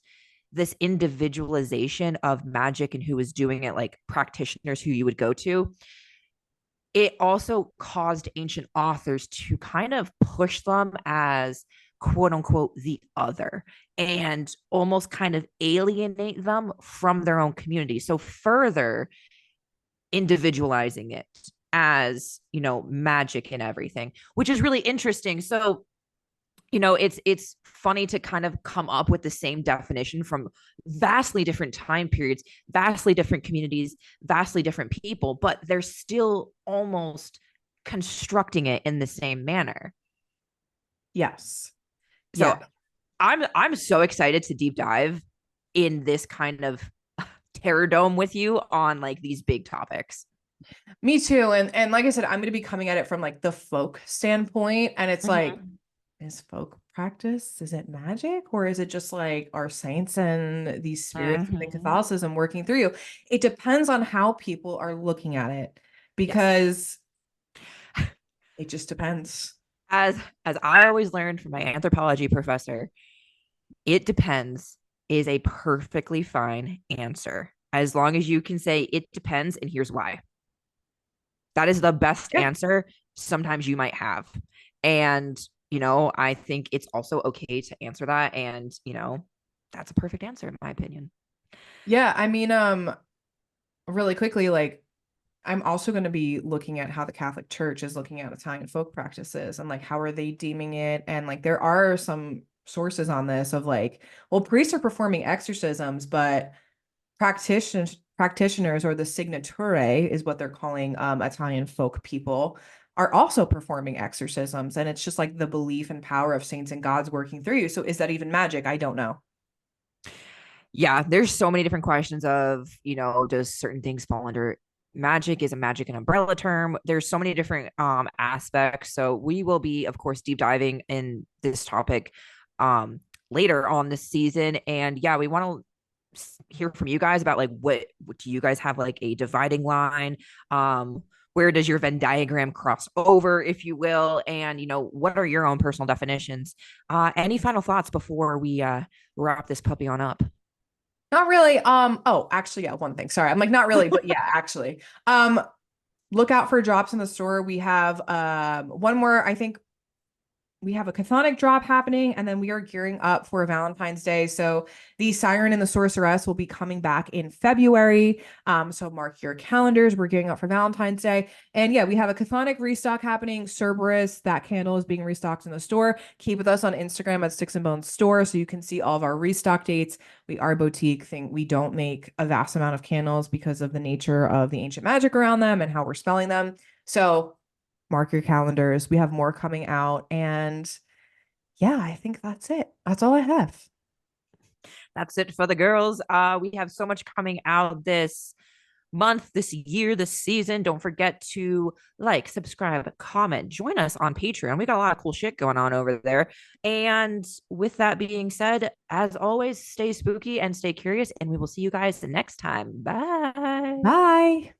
this individualization of magic and who was doing it, like practitioners who you would go to, it also caused ancient authors to kind of push them as quote unquote the other and almost kind of alienate them from their own community. So further individualizing it as, magic and everything, which is really interesting. So, it's funny to kind of come up with the same definition from vastly different time periods, vastly different communities, vastly different people, but they're still almost constructing it in the same manner. Yes. So Yeah. I'm so excited to deep dive in this kind of terror dome with you on like these big topics. Me too. And like I said, I'm going to be coming at it from like the folk standpoint. And it's like, Mhm. is folk practice, is it magic? Or is it just like our saints and these spirits within Mhm. Catholicism working through you? It depends on how people are looking at it Yes. because it just depends. As I always learned from my anthropology professor, it depends is a perfectly fine answer. As long as you can say it depends and here's why. That is the best Yeah. answer sometimes you might have. And, I think it's also okay to answer that. And, that's a perfect answer in my opinion. Yeah. I mean, really quickly, like I'm also going to be looking at how the Catholic Church is looking at Italian folk practices and like how are they deeming it? And like there are some sources on this of like, well, priests are performing exorcisms, but practitioners, or the signature is what they're calling Italian folk people, are also performing exorcisms. And it's just like the belief and power of saints and gods working through you. So is that even magic? I don't know. Yeah, there's so many different questions of, does certain things fall under magic? Is a magic an umbrella term? There's so many different aspects. So we will be, of course, deep diving in this topic um later on this season. And yeah, we want to hear from you guys about like what do you guys have like a dividing line? Where does your Venn diagram cross over, if you will? And what are your own personal definitions? Any final thoughts before we wrap this puppy on up? Not really. Oh, actually, yeah, one thing. Sorry. I'm like, not really, but yeah, actually. Um, look out for drops in the store. We have one more, I think we have a chthonic drop happening, and then we are gearing up for Valentine's Day. So the Siren and the Sorceress will be coming back in February. So mark your calendars. We're gearing up for Valentine's Day. And yeah, we have a chthonic restock happening. Cerberus, that candle is being restocked in the store. Keep with us on Instagram at Styx and Bones store so you can see all of our restock dates. We are a boutique thing. We don't make a vast amount of candles because of the nature of the ancient magic around them and how we're spelling them. So mark your calendars. We have more coming out. And yeah, I think that's it. That's all I have. That's it for the girls. We have so much coming out this month, this year, this season. Don't forget to like, subscribe, comment, join us on Patreon. We got a lot of cool shit going on over there. And with that being said, as always, stay spooky and stay curious, and we will see you guys the next time. Bye. Bye.